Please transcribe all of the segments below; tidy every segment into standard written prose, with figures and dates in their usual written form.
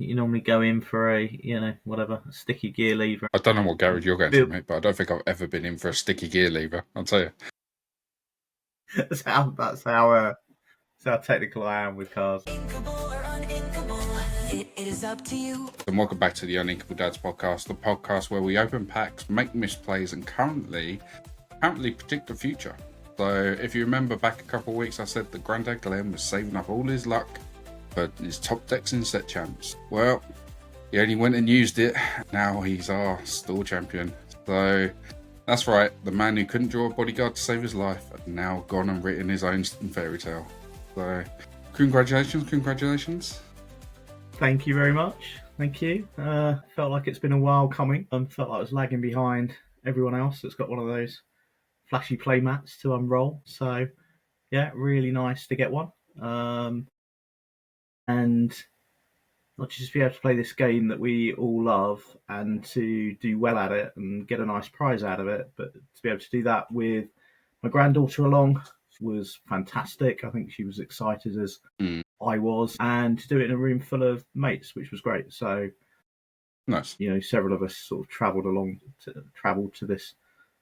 You normally go in for a whatever, a sticky gear lever. I don't know what garage you're going to, mate, but I don't think I've ever been in for a sticky gear lever. I'll tell you. That's how technical I am with cars. It is up to you. And welcome back to the Uninkable Dads podcast, the podcast where we open packs, make misplays, and currently predict the future. So if you remember back a couple of weeks, I said that Grandad Glenn was saving up all his luck for his top decks in set champs. Well, he only went and used it. Now he's our store champion. So that's right, the man who couldn't draw a bodyguard to save his life has now gone and written his own fairy tale. So congratulations. Thank you very much. Thank you. Felt like it's been a while coming. Felt like I was lagging behind everyone else that's got one of those flashy playmats to unroll. So, yeah, really nice to get one. And not just be able to play this game that we all love and to do well at it and get a nice prize out of it, but to be able to do that with my granddaughter along was fantastic. I think she was excited as I was, and to do it in a room full of mates, which was great. So, nice. Several of us sort of travelled to this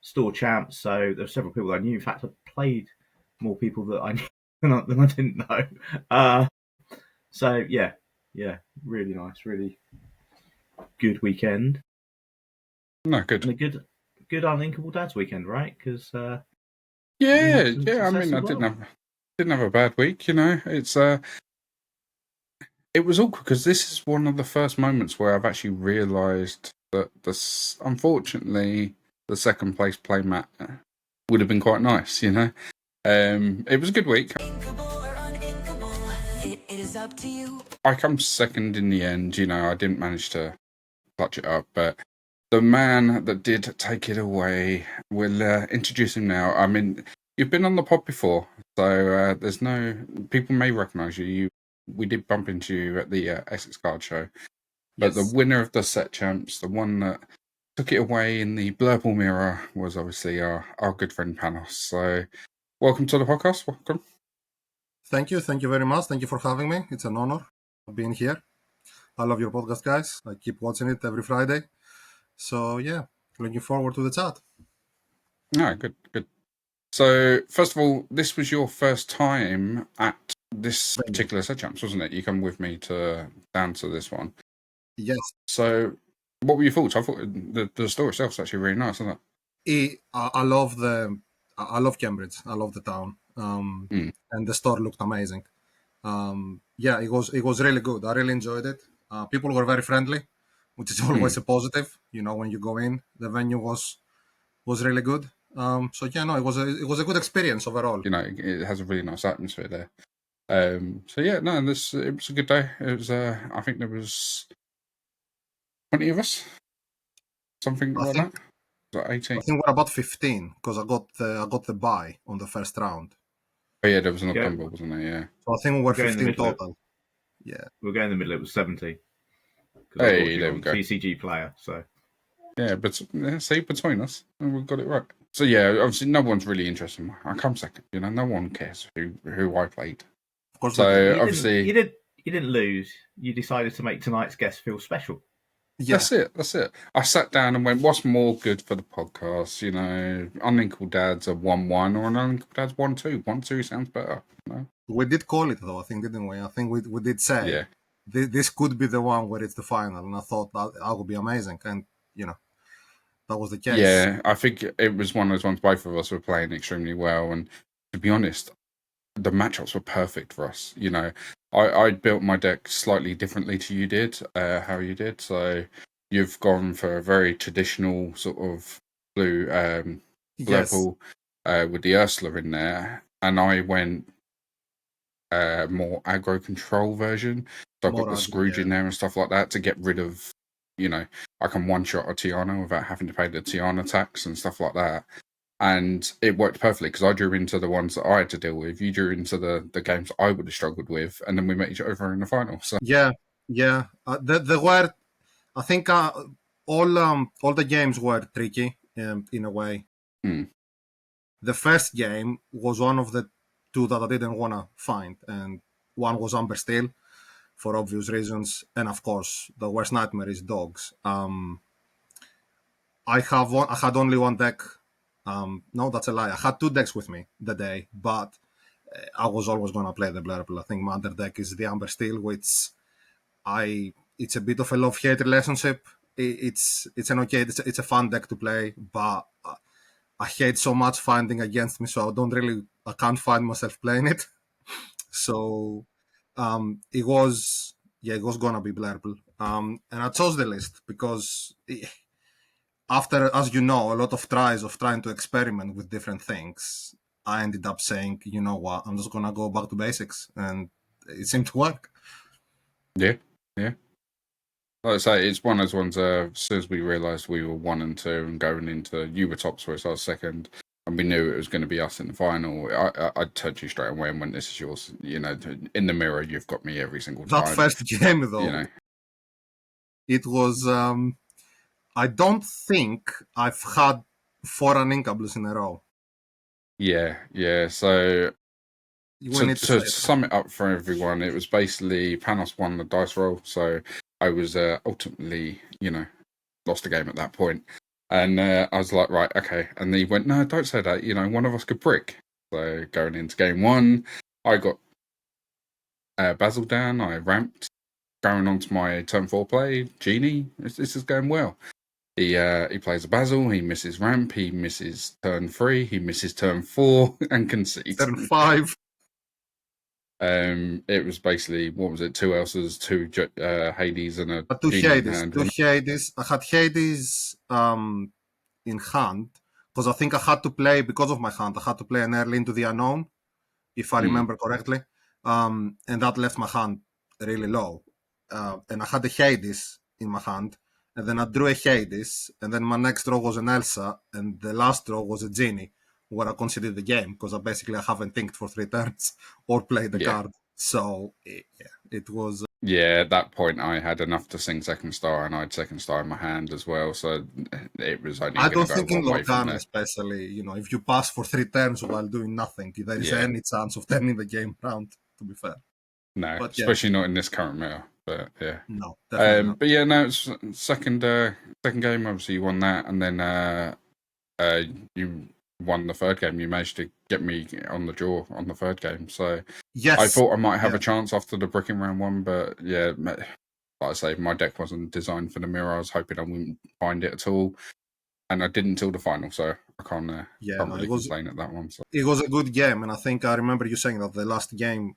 store champ. So there were several people I knew. In fact, I played more people that I knew than I didn't know. So yeah, really nice, really good weekend. No, good. And a good Uninkable Dads weekend, right? Because yeah. I mean, I didn't have a bad week. It was awkward because this is one of the first moments where I've actually realised that unfortunately the second place playmat would have been quite nice. It was a good week. It is up to you. I come second in the end. I didn't manage to clutch it up, but the man that did take it away, we'll introduce him now. I mean, you've been on the pod before, so people may recognise you. We did bump into you at the Essex Card Show, but yes. The winner of the set champs, the one that took it away in the Blurple Mirror, was obviously our good friend Panos. So, welcome to the podcast. Welcome. Thank you very much. Thank you for having me. It's an honor being here. I love your podcast, guys. I keep watching it every Friday. So, yeah, looking forward to the chat. No, good. So, first of all, this was your first time at this particular set champs, wasn't it? You come with me down to this one. Yes. So, what were your thoughts? I thought the store itself is actually really nice, isn't it? I love Cambridge. I love the town. And the store looked amazing. It was really good. I really enjoyed it. People were very friendly, which is always a positive. When you go in, the venue was really good. It was a good experience overall. It has a really nice atmosphere there. It was a good day. It was. I think there was 20 of us, something like that. Was that 18? I think we're about 15 because I got the bye on the first round. Oh yeah, there was an October, wasn't there? Yeah. So I think we were 15 total. Yeah, we'll go in the middle. It was 70. Hey, there we go. TCG player, so. Yeah, but see, between us, we've got it right. So yeah, obviously, no one's really interested. I come second. No one cares who I played. Of course, so obviously, you didn't lose. You decided to make tonight's guest feel special. Yeah. That's it. I sat down and went, what's more good for the podcast? Uninkable Dads are 1-1 or an Uninkable Dads 1-2. 1-2 sounds better. We did call it though, I think, didn't we? I think we did say this could be the one where it's the final, and I thought that would be amazing, and that was the case. Yeah, I think it was one of those ones. Both of us were playing extremely well, and to be honest, the matchups were perfect for us. I built my deck slightly differently to you did, how you did. So you've gone for a very traditional sort of blue purple with the Ursula in there, and I went more aggro control version. So I've got the Scrooge in there and stuff like that to get rid of, I can one-shot a Tiana without having to pay the Tiana tax and stuff like that. And it worked perfectly because I drew into the ones that I had to deal with. You drew into the games I would have struggled with, and then we met each other in the final. So yeah. There were, I think, all the games were tricky in a way. The first game was one of the two that I didn't want to find, and one was Amber Steel. for obvious reasons. And of course, the worst nightmare is dogs. I had only one deck. No, that's a lie. I had two decks with me the day, but I was always going to play the Blurple. I think my other deck is the Amber Steel, which it's a bit of a love-hate relationship. It's an okay, it's a fun deck to play, but I hate so much finding against me, so I can't find myself playing it. So it was gonna be Blurple, and I chose the list because after, as you know, a lot of tries of trying to experiment with different things, I ended up saying, you know what, I'm just gonna go back to basics, and it seemed to work. Yeah. Like I say, it's one of those ones. As soon as we realised we were 1 and 2 and going into, you were top choice, I was second, and we knew it was going to be us in the final. I turned to you straight away and went, "This is yours." You know, in the mirror, you've got me every single time. That first game, though, you know, it was. I don't think I've had 4 Uninkables in a row. Yeah. So to To sum it up for everyone, it was basically Panos won the dice roll, so I was ultimately, lost the game at that point. And I was like, right, okay. And he went, no, don't say that. One of us could brick. So going into game 1, I got Basil down. I ramped. Going on to my turn 4 play, Genie. This is going well. He plays a Basil. He misses ramp. He misses turn 3. He misses turn 4 and concedes. turn 5. It was basically, what was it? 2 Elsas, 2 Hades, and a 2 Genie Hades. in hand. 2 Hades. I had Hades in hand because I think I had to play, because of my hand, I had to play an early Into the Unknown, if I remember correctly. And that left my hand really low. And I had a Hades in my hand, and then I drew a Hades, and then my next draw was an Elsa, and the last draw was a Genie, where I considered the game because I haven't thinked for 3 turns or played the card. So it was. Yeah, at that point I had enough to sing Second Star, and I had Second Star in my hand as well. So it was only. I don't go think in one way from Lorcana, there. especially, if you pass for 3 turns while doing nothing, there is any chance of turning the game around. To be fair. No, but especially not in this current meta. But yeah, no, definitely not. But yeah, no, it's second game. Obviously, you won that, and then you won the third game. You managed to get me on the draw on the third game. So yes, I thought I might have a chance after the bricking round 1, but yeah, like I say, my deck wasn't designed for the mirror. I was hoping I wouldn't find it at all, and I didn't until the final. So I can't really complain at that one. So. It was a good game, and I think I remember you saying that the last game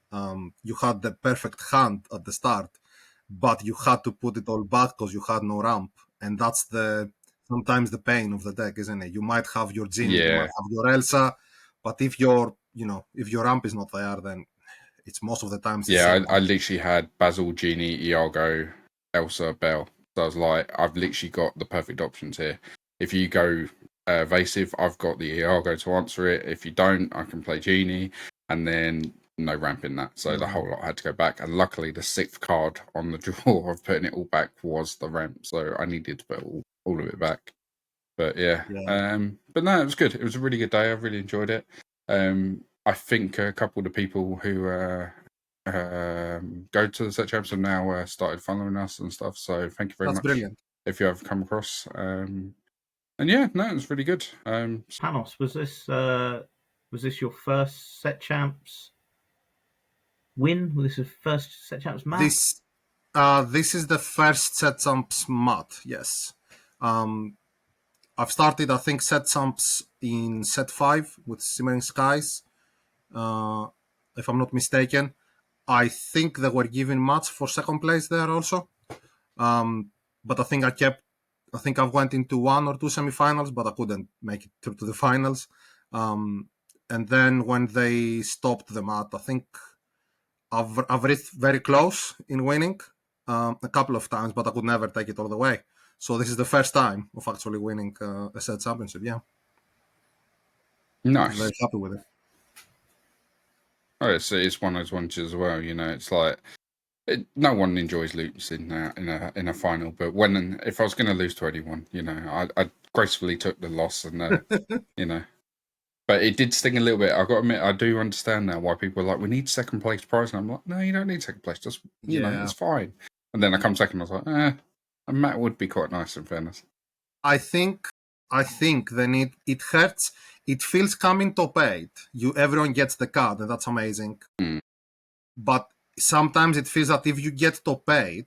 you had the perfect hand at the start, but you had to put it all back because you had no ramp, and that's sometimes the pain of the deck, isn't it? You might have your Genie, you might have your Elsa, but if your ramp is not there, then it's most of the times. I literally had Basil, Genie, Iago, Elsa, Belle. So I was like, I've literally got the perfect options here. If you go evasive, I've got the Iago to answer it. If you don't, I can play Genie, and then no ramp in that. So the whole lot had to go back. And luckily, the 6th card on the draw of putting it all back was the ramp. So I needed to put all of it back. But yeah. But no, it was good. It was a really good day. I really enjoyed it. I think a couple of the people who go to the set champs have now started following us and stuff. So thank you very much. That's brilliant. If you have come across. And yeah, no, it was really good. Panos, was this your first set champs win? Was this your first set champs match? This is the first set champs mat. Yes. I've started, I think, set champs in set 5 with Simmering Skies. If I'm not mistaken, I think they were giving mats for second place there also. But I think I went into 1 or 2 semifinals, but I couldn't make it through to the finals. And then when they stopped the mat, I think I've reached very close in winning a couple of times, but I could never take it all the way. So this is the first time of actually winning a set championship. Yeah. Nice. I'm very happy with it. Oh, it's one of those ones as well. It's like no one enjoys losing in a final, but if I was going to lose to anyone, I gracefully took the loss, and But it did sting a little bit. I've got to admit, I do understand now why people are like, we need second place prize. And I'm like, no, you don't need second place. Just, you know, it's fine. And then I come second, I was like, a mat would be quite nice, in fairness. I think then it hurts. It feels coming top 8. Everyone gets the card, and that's amazing. But sometimes it feels that if you get top 8,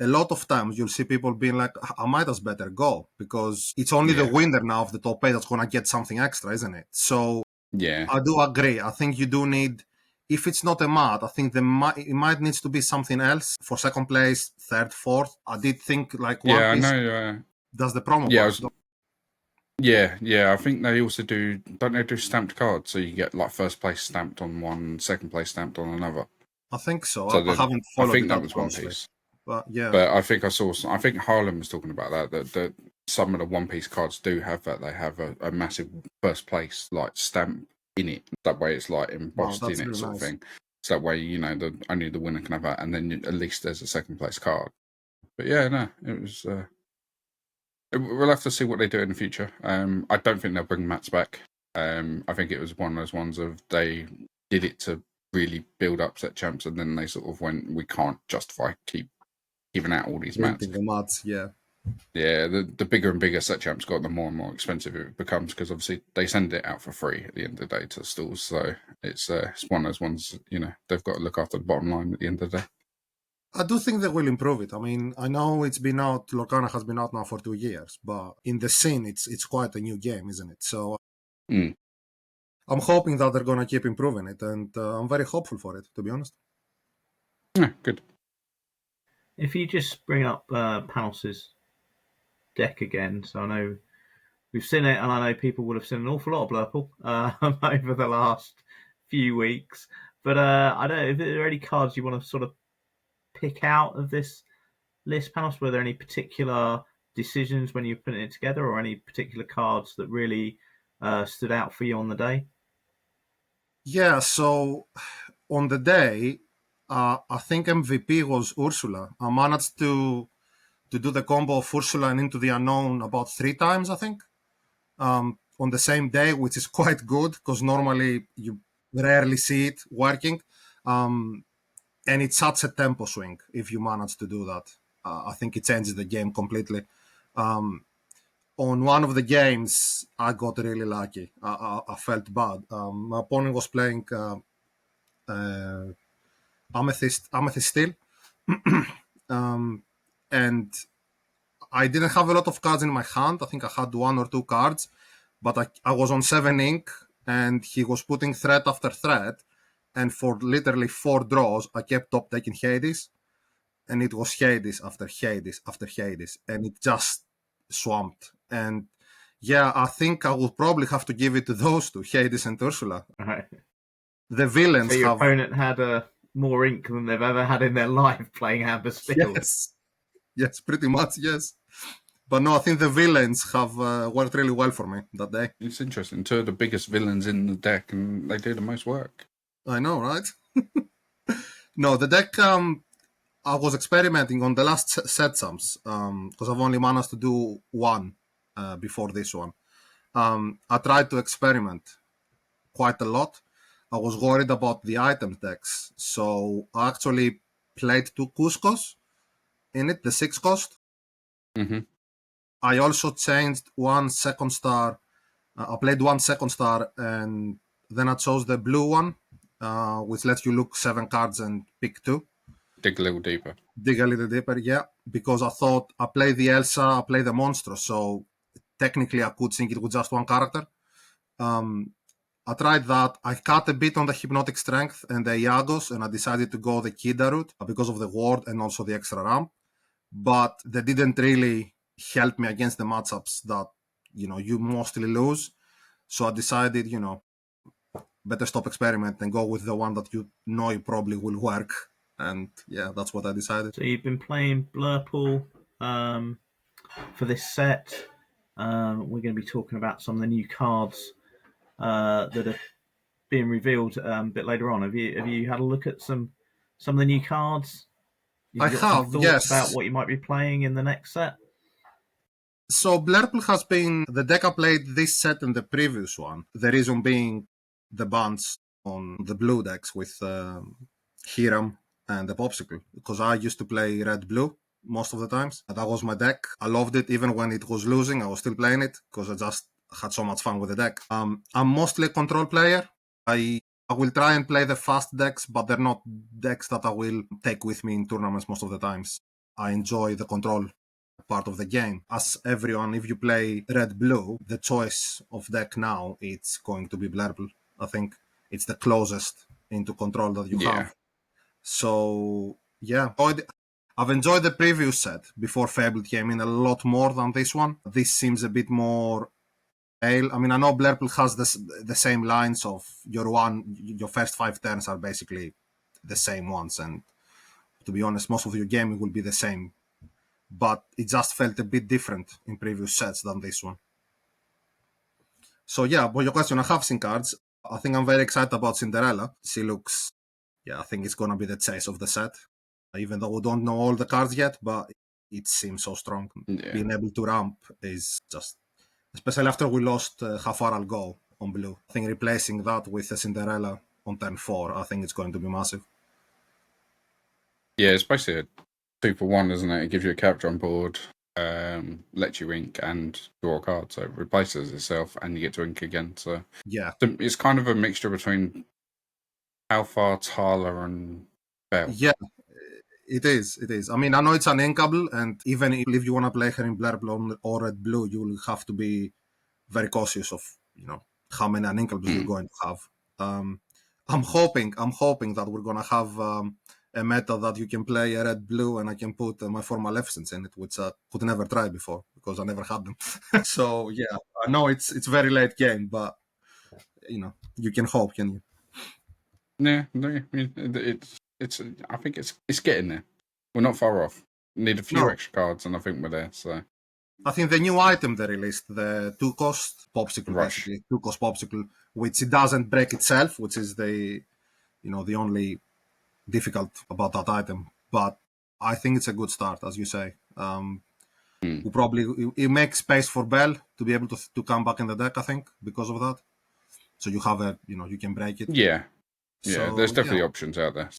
a lot of times you'll see people being like, I might as better go, because it's only the winner now of the top 8 that's going to get something extra, isn't it? So I do agree. I think you do need, if it's not a mat, I think it might needs to be something else for second place, third, fourth. I did think like One Piece I know. does the promo box. I think they also do, don't they do stamped cards? So you get like first place stamped on one, second place stamped on another. I think so. I haven't followed I think it that was closely. One Piece. But yeah. But I think I think Harlan was talking about that some of the One Piece cards do have that. They have a massive first place like stamp in it. That way it's like embossed in it, really sort nice. of thing. So that way, you know, only the winner can have that, and then at least there's a second place card. But yeah, no, it was. We'll have to see what they do in the future. I don't think they'll bring mats back. I think it was one of those ones of they did it to really build up set champs, and then they sort of went, we can't justify keep giving out all these mats. The mats, yeah. Yeah, the bigger and bigger set champs got, the more and more expensive it becomes, because obviously they send it out for free at the end of the day to stalls. So it's one of those ones, you know, they've got to look after the bottom line at the end of the day. I do think they will improve it. I mean, I know it's been out, Lorcana has been out now for 2 years, but in the scene, it's quite a new game, isn't it? So I'm hoping that they're going to keep improving it, and I'm very hopeful for it, to be honest. Yeah, good. If you just bring up Panos' deck again, so I know we've seen it, and I know people will have seen an awful lot of Blurple over the last few weeks. But I don't know, if there are any cards you want to sort of pick out of this list, Panos? Were there any particular decisions when you're putting it together, or any particular cards that really stood out for you on the day? Yeah, so on the day, I think MVP was Ursula. I managed to do the combo of Ursula and Into the Unknown about 3 times, I think, on the same day, which is quite good, because normally you rarely see it working. And it's such a tempo swing if you manage to do that. I think it changes the game completely. On one of the games, I got really lucky. I felt bad. My opponent was playing Amethyst Steel, and I didn't have a lot of cards in my hand. I think I had 1 or 2 cards, but I was on 7 ink, and he was putting threat after threat. And for literally 4 draws, I kept top decking Hades, and it was Hades after Hades after Hades, and it just swamped. And yeah, I think I would probably have to give it to those two, Hades and Ursula. Right. The villains so your opponent had more ink than they've ever had in their life playing Amber Steel. Yes, pretty much, yes. But no, I think the villains have worked really well for me that day. It's interesting. 2 of the biggest villains in the deck, and they do the most work. I know, right? No, the deck, I was experimenting on the last set sums, because I've only managed to do 1 before this one. I tried to experiment quite a lot. I was worried about the item decks, so I actually played 2 Cuscos in it, the 6 cost. Mm-hmm. I also changed 1 second star. I played 1 second star, and then I chose the blue one, which lets you look 7 cards and pick 2. Dig a little deeper. Yeah, because I thought I play the Elsa, I play the Monstro, so technically I could sync it with just 1 character. I tried that. I cut a bit on the Hypnotic Strength and the Iagos, and I decided to go the Kida route because of the ward and also the extra ramp. But they didn't really help me against the matchups that, you mostly lose. So I decided, better stop experiment and go with the one that you probably will work. And yeah, that's what I decided. So you've been playing Blurple for this set. We're going to be talking about some of the new cards that are being revealed a bit later on. Have you had a look at some of the new cards? I have, yes. About what you might be playing in the next set? So Blurple has been the deck I played this set and the previous one. The reason being the bans on the blue decks with Hiram and the Popsicle, because I used to play red blue most of the times. That was my deck. I loved it even when it was losing. I was still playing it because I just had so much fun with the deck. I'm mostly a control player. I will try and play the fast decks, but they're not decks that I will take with me in tournaments most of the times. I enjoy the control part of the game. As everyone, if you play red-blue, the choice of deck now, it's going to be Blurple. I think it's the closest into control that you have. So, yeah. I've enjoyed the previous set before Fabled came in a lot more than this one. This seems a bit more I mean, I know Blurple has the same lines of your first 5 turns are basically the same ones, and to be honest, most of your gaming will be the same. But it just felt a bit different in previous sets than this one. So yeah, but your question, I have seen cards. I think I'm very excited about Cinderella. She looks, I think it's gonna be the chase of the set. Even though we don't know all the cards yet, but it seems so strong. Yeah. Being able to ramp is just, especially after we lost How Far I'll Go on blue. I think replacing that with a Cinderella on turn 4, I think it's going to be massive. Yeah, it's basically a 2-for-1, isn't it? It gives you a character on board, lets you ink and draw a card, so it replaces itself and you get to ink again. So yeah, it's kind of a mixture between Alpha, Tala, and Bell. Yeah, it is. It is. I mean, I know it's uninkable, and even if you want to play her in Blurple or Red Blue, you will have to be very cautious of how many uninkables you're going to have. I'm hoping that we're gonna have a meta that you can play a Red Blue, and I can put my four Maleficents in it, which I could never try before because I never had them. So yeah, I know it's very late game, but you can hope, can you? Yeah, no, I mean, it's. I think it's getting there. We're not far off. Need a few No. extra cards, and I think we're there. So I think the new item they released, the 2-cost popsicle, Rush. basically 2-cost popsicle, which it doesn't break itself, which is the only difficult about that item. But I think it's a good start, as you say. We probably it makes space for Bell to be able to come back in the deck. I think because of that. So you have you can break it. Yeah, So, there's definitely options out there.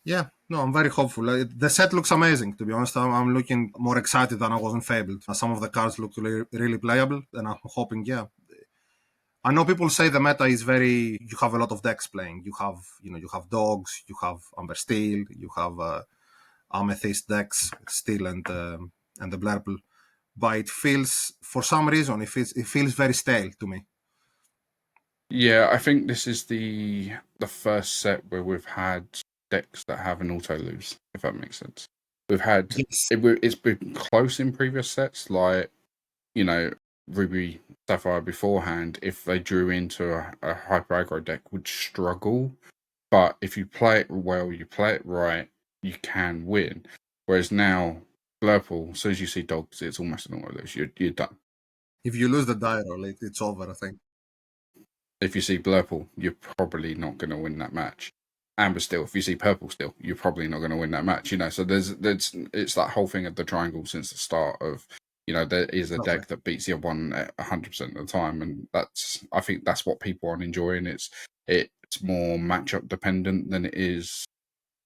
Yeah, no, I'm very hopeful. The set looks amazing, to be honest. I'm looking more excited than I was in Fabled. Some of the cards look really playable, and I'm hoping, I know people say the meta is you have a lot of decks playing. You have Dogs, you have Amber Steel, you have Amethyst decks, Steel and the Blurple. But it feels, for some reason, it feels very stale to me. Yeah, I think this is the first set where we've had decks that have an auto lose, if that makes sense. We've had it's been close in previous sets, like Ruby Sapphire beforehand. If they drew into a hyper aggro deck, would struggle. But if you play it well, you play it right, you can win. Whereas now, Blurple, as soon as you see Dogs, it's almost an auto lose. You're done. If you lose the die roll, it's over, I think. If you see Blurple, you're probably not going to win that match. Amber Steel, if you see Purple Steel, you're probably not going to win that match. So there's it's that whole thing of the triangle since the start of there is a deck that beats the other one 100% of the time, and I think that's what people are enjoying. It's more matchup dependent than it is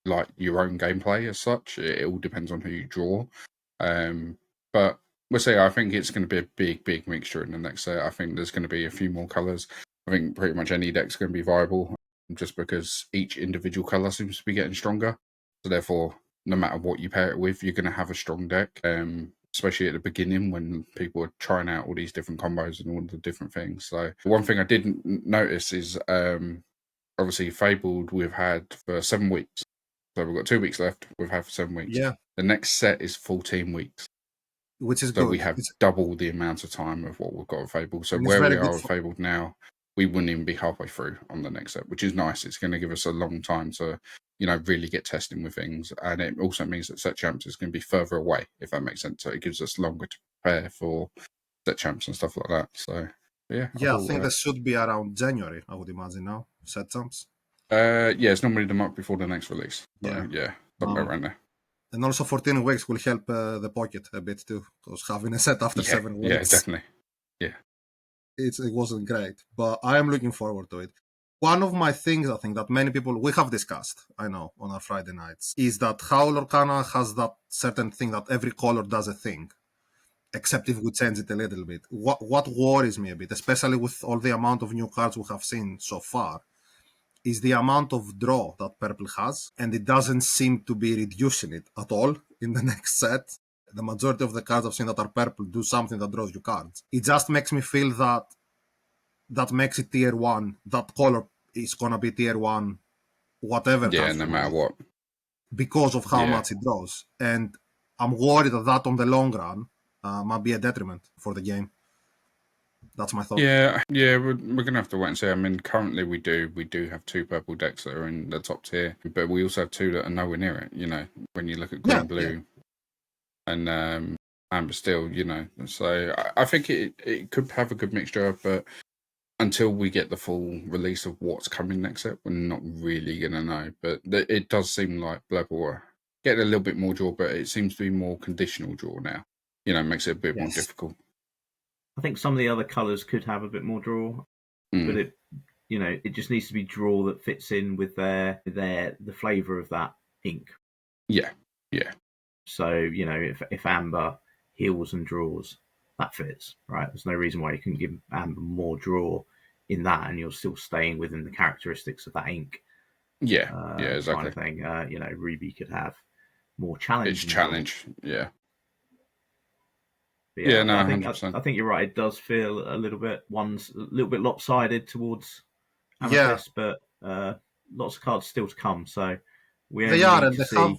like your own gameplay as such. It all depends on who you draw. But we'll see. I think it's going to be a big mixture in the next set. I think there's going to be a few more colours. I think pretty much any deck's going to be viable just because each individual colour seems to be getting stronger. So therefore, no matter what you pair it with, you're going to have a strong deck, especially at the beginning when people are trying out all these different combos and all the different things. So one thing I didn't notice is obviously Fabled we've had for 7 weeks. So we've got 2 weeks left. We've had for 7 weeks. Yeah. The next set is 14 weeks. Which is so good. We have double the amount of time of what we've got with Fabled. So where we are with Fabled now, we wouldn't even be halfway through on the next set, which is nice. It's going to give us a long time to, really get testing with things. And it also means that set champs is going to be further away, if that makes sense. So it gives us longer to prepare for set champs and stuff like that. So yeah. I think this should be around January, I would imagine now, set champs. Yeah, it's normally the month before the next release. So, Yeah. somewhere around there. And also 14 weeks will help the pocket a bit too, because having a set after 7 weeks. Yeah, definitely. Yeah. It wasn't great, but I am looking forward to it. One of my things I think that many people, we have discussed, I know, on our Friday nights, is that how Lorcana has that certain thing that every color does a thing, except if we change it a little bit. What worries me a bit, especially with all the amount of new cards we have seen so far, is the amount of draw that purple has, and it doesn't seem to be reducing it at all in the next set. The majority of the cards I've seen that are purple do something that draws you cards. It just makes me feel that makes it tier 1. That color is going to be tier 1, whatever. Yeah, no matter what. Because of how much it draws. And I'm worried that on the long run might be a detriment for the game. That's my thought. Yeah, we're going to have to wait and see. I mean, currently we do have 2 purple decks that are in the top tier, but we also have 2 that are nowhere near it, you know, when you look at green, blue, and amber steel, you know. So I think it could have a good mixture, but until we get the full release of what's coming next set, we're not really going to know. But it does seem like Blurple are getting a little bit more draw, but it seems to be more conditional draw now. You know, makes it a bit more difficult. I think some of the other colours could have a bit more draw, but it just needs to be draw that fits in with the flavour of that ink. Yeah. So, you know, if amber heals and draws, that fits, right? There's no reason why you can give amber more draw in that, and you're still staying within the characteristics of that ink. Yeah, exactly. Kind of thing. You know, ruby could have more challenge. It's challenge, yeah. But no, I 100%. think you're right. It does feel a little bit lopsided towards Amethyst, but lots of cards still to come. So we only need to see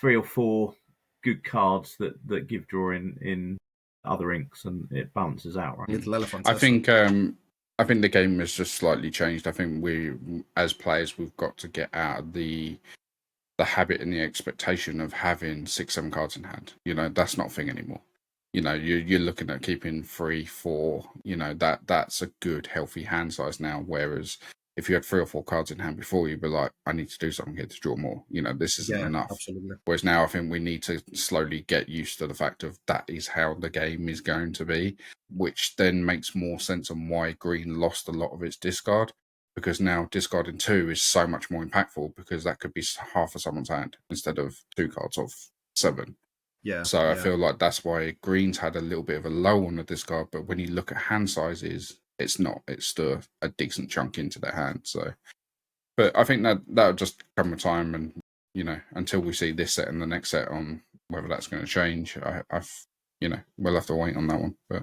3 or 4 good cards that give draw in other inks, and it balances out, right? Little elephants. I think the game has just slightly changed. I think we, as players, we've got to get out of the habit and the expectation of having 6-7 cards in hand. You know, that's not a thing anymore. You know, you're looking at keeping 3, 4. You know, that's a good healthy hand size now. Whereas if you had 3 or 4 cards in hand before, you'd be like, I need to do something here to draw more. You know, this isn't enough. Absolutely. Whereas now I think we need to slowly get used to the fact of that is how the game is going to be, which then makes more sense on why green lost a lot of its discard, because now discarding 2 is so much more impactful, because that could be half of someone's hand instead of 2 cards of 7. Yeah. So I feel like that's why green's had a little bit of a low on the discard, but when you look at hand sizes, it's not. It's still a decent chunk into their hand. So, but I think that'll just come with time, and you know, until we see this set and the next set on whether that's going to change, I've you know, we'll have to wait on that one. But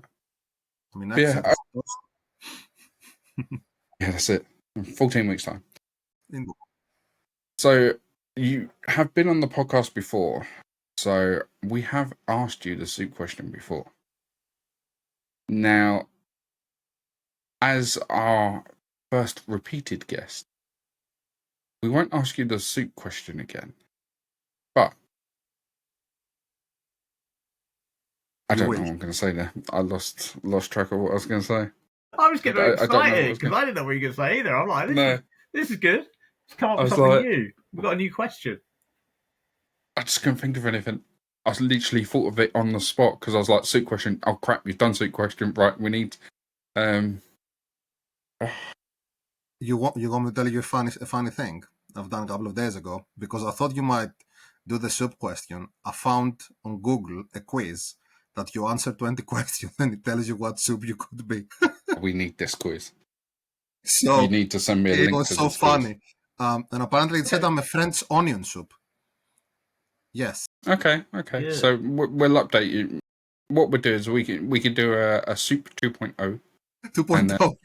I mean, yeah, that's it. 14 weeks time. So you have been on the podcast before. So we have asked you the soup question before. Now, as our first repeated guest, we won't ask you the soup question again. But I don't know what I'm going to say there. I lost track of what I was going to say. I was getting excited because I didn't know what you were going to say either. I'm like, this is good. Let's come up with something new. We've got a new question. I just couldn't think of anything. I literally thought of it on the spot because I was like, soup question. Oh crap, you've done soup question. Right, we need. You want me to tell you a funny thing I've done a couple of days ago, because I thought you might do the soup question. I found on Google a quiz that you answer 20 questions and it tells you what soup you could be. We need this quiz. So you need to send me a link. It was so funny. And apparently it said I'm a French onion soup. Yes. Okay. Yeah. So we'll update you. What we'll do is we can do a soup 2.0. 2.0.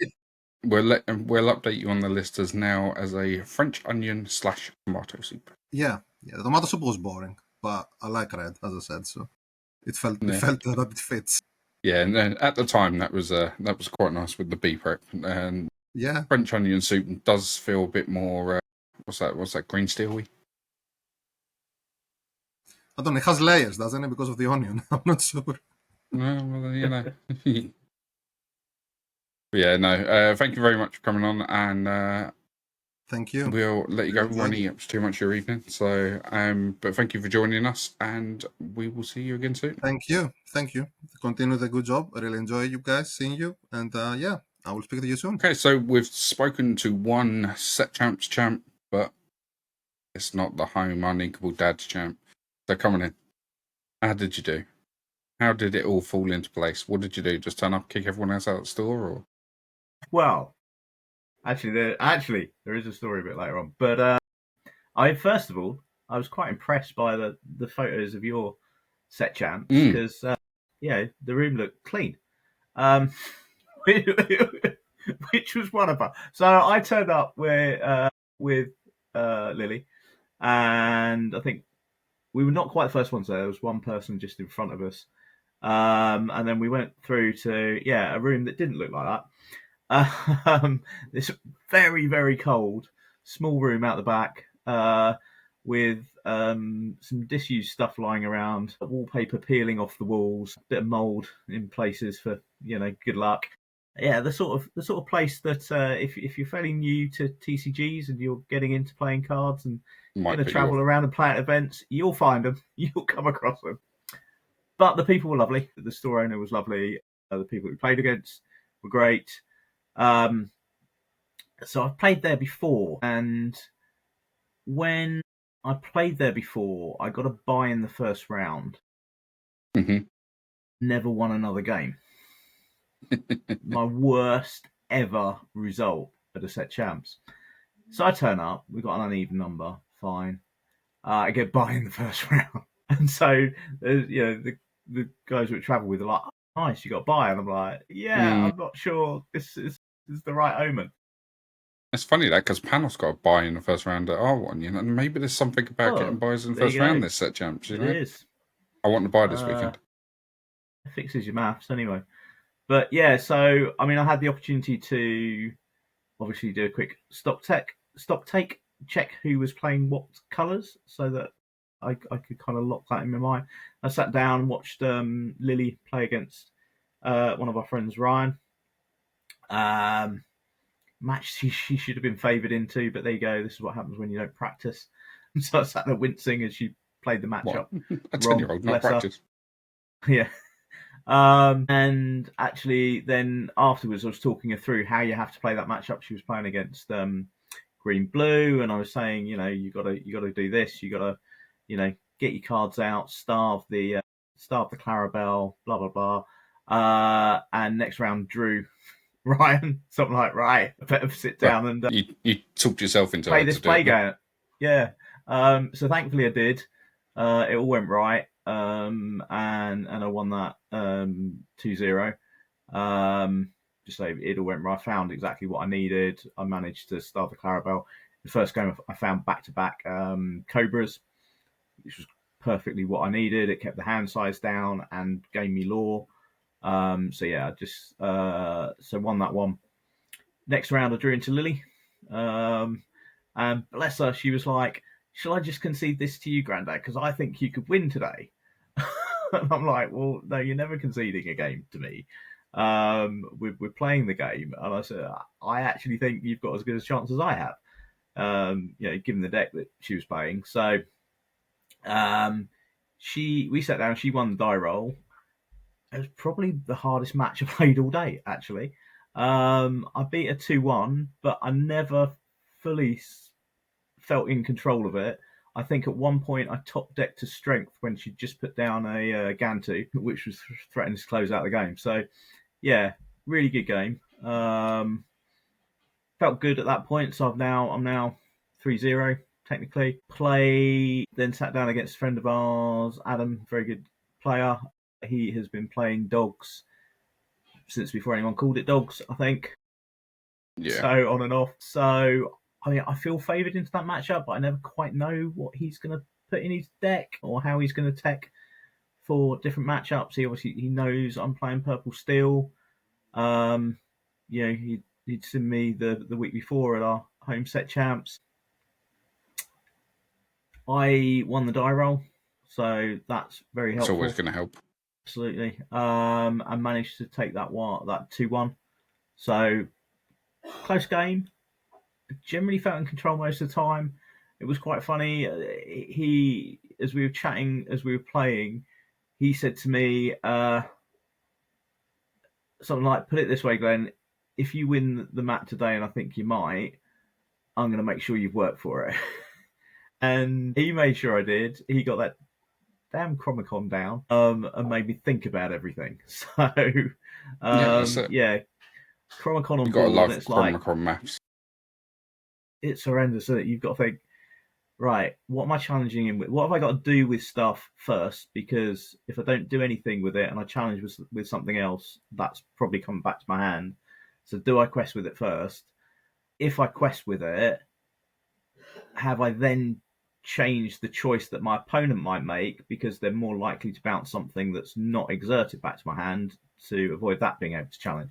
We'll update you on the list as now as a French onion / tomato soup. Yeah. The tomato soup was boring, but I like red, as I said, so it felt that it fits. Yeah, and then at the time that was quite nice with the bee prep, and French onion soup does feel a bit more. What's that? Green steely? I don't know. It has layers, doesn't it? Because of the onion. I'm not sure. No, well, you know. Yeah, no. Thank you very much for coming on, and Thank you. We'll let you go. We Enjoyed won't it. eat up too much of your evening. So, but thank you for joining us, and we will see you again soon. Thank you. Continue the good job. I really enjoy you guys seeing you, and yeah, I will speak to you soon. Okay, so we've spoken to one set champs champ, but it's not the home Uninkable Dads champ. So coming in, how did you do? How did it all fall into place? What did you do? Just turn up, kick everyone else out the store, or? Well, actually, there is a story a bit later on. But first of all, I was quite impressed by the photos of your set champs because the room looked clean, which was wonderful. So I turned up with Lily, and I think we were not quite the first ones there. There was one person just in front of us, and then we went through to a room that didn't look like that. This very, very cold, small room out the back with some disused stuff lying around, wallpaper peeling off the walls, a bit of mould in places for good luck. Yeah, the sort of place that if you're fairly new to TCGs and you're getting into playing cards and going to travel around and play at events, you'll find them, you'll come across them. But the people were lovely. The store owner was lovely. The people we played against were great. So I've played there before, and when I played there before, I got a bye in the first round. Mm-hmm. Never won another game. My worst ever result at a set champs. So I turn up, we got an uneven number, fine. I get bye in the first round, and so the guys we travel with are like, oh, "Nice, you got bye," and I'm like, I'm not sure this is the right omen. It's funny that because Panos got a bye in the first round at R1, and maybe there's something about getting buys in the first round this set champs, It is. I want to buy this weekend. It fixes your maths anyway. But yeah, so I mean, I had the opportunity to obviously do a quick stock take, check who was playing what colours, so that I could kind of lock that in my mind. I sat down and watched Lily play against one of our friends, Ryan. Match she should have been favoured into, but there you go. This is what happens when you don't practice. So I sat there wincing as she played the matchup. A 10-year-old, not practice. Yeah. And actually, then afterwards, I was talking her through how you have to play that matchup. She was playing against green blue, and I was saying, you got to do this. You got to, get your cards out, starve the Clarabelle, blah blah blah. And next round, drew Ryan, something like, right, I better sit down and you talked yourself into play this play game. Yeah. So thankfully I did. It all went right. And I won that 2-0. Just so it all went right. I found exactly what I needed. I managed to start the Clarabelle. The first game I found back-to-back Cobras, which was perfectly what I needed. It kept the hand size down and gave me lore. So yeah, I just won that one. Next round I drew into Lily. And bless her, she was like, "Shall I just concede this to you, Grandad? Because I think you could win today." And I'm like, "Well, no, you're never conceding a game to me. We're playing the game." And I said, "I actually think you've got as good a chance as I have." Given the deck that she was playing. So we sat down. She won the die roll. It was probably the hardest match I played all day, actually. I beat her 2-1, but I never fully felt in control of it. I think at one point I top decked to strength when she just put down a Gantu, which was threatening to close out the game. So, yeah, really good game. Felt good at that point. So I'm now 3-0 technically. Then sat down against a friend of ours, Adam, very good player. He has been playing dogs since before anyone called it dogs, I think. Yeah. So on and off. So I mean, I feel favoured into that matchup, but I never quite know what he's going to put in his deck or how he's going to tech for different matchups. He knows I'm playing purple steel. He'd seen me the week before at our home set champs. I won the die roll, so that's very helpful. It's always going to help. Absolutely. I managed to take that 2-1. So close game, generally felt in control most of the time. It was quite funny. He, as we were chatting, as we were playing, he said to me something like, "Put it this way, Glenn, if you win the map today, and I think you might, I'm going to make sure you've worked for it." And he made sure I did. He got that damn Chromicon down and made me think about everything. So, That's it. yeah, Chromicon on You got to board, love and it's like, Chromicon maps. it's horrendous, isn't it? You've got to think, right, what am I challenging him with? What have I got to do with stuff first? Because if I don't do anything with it and I challenge with something else, that's probably coming back to my hand. So do I quest with it first? If I quest with it, have I then changed the choice that my opponent might make because they're more likely to bounce something that's not exerted back to my hand to avoid that being able to challenge?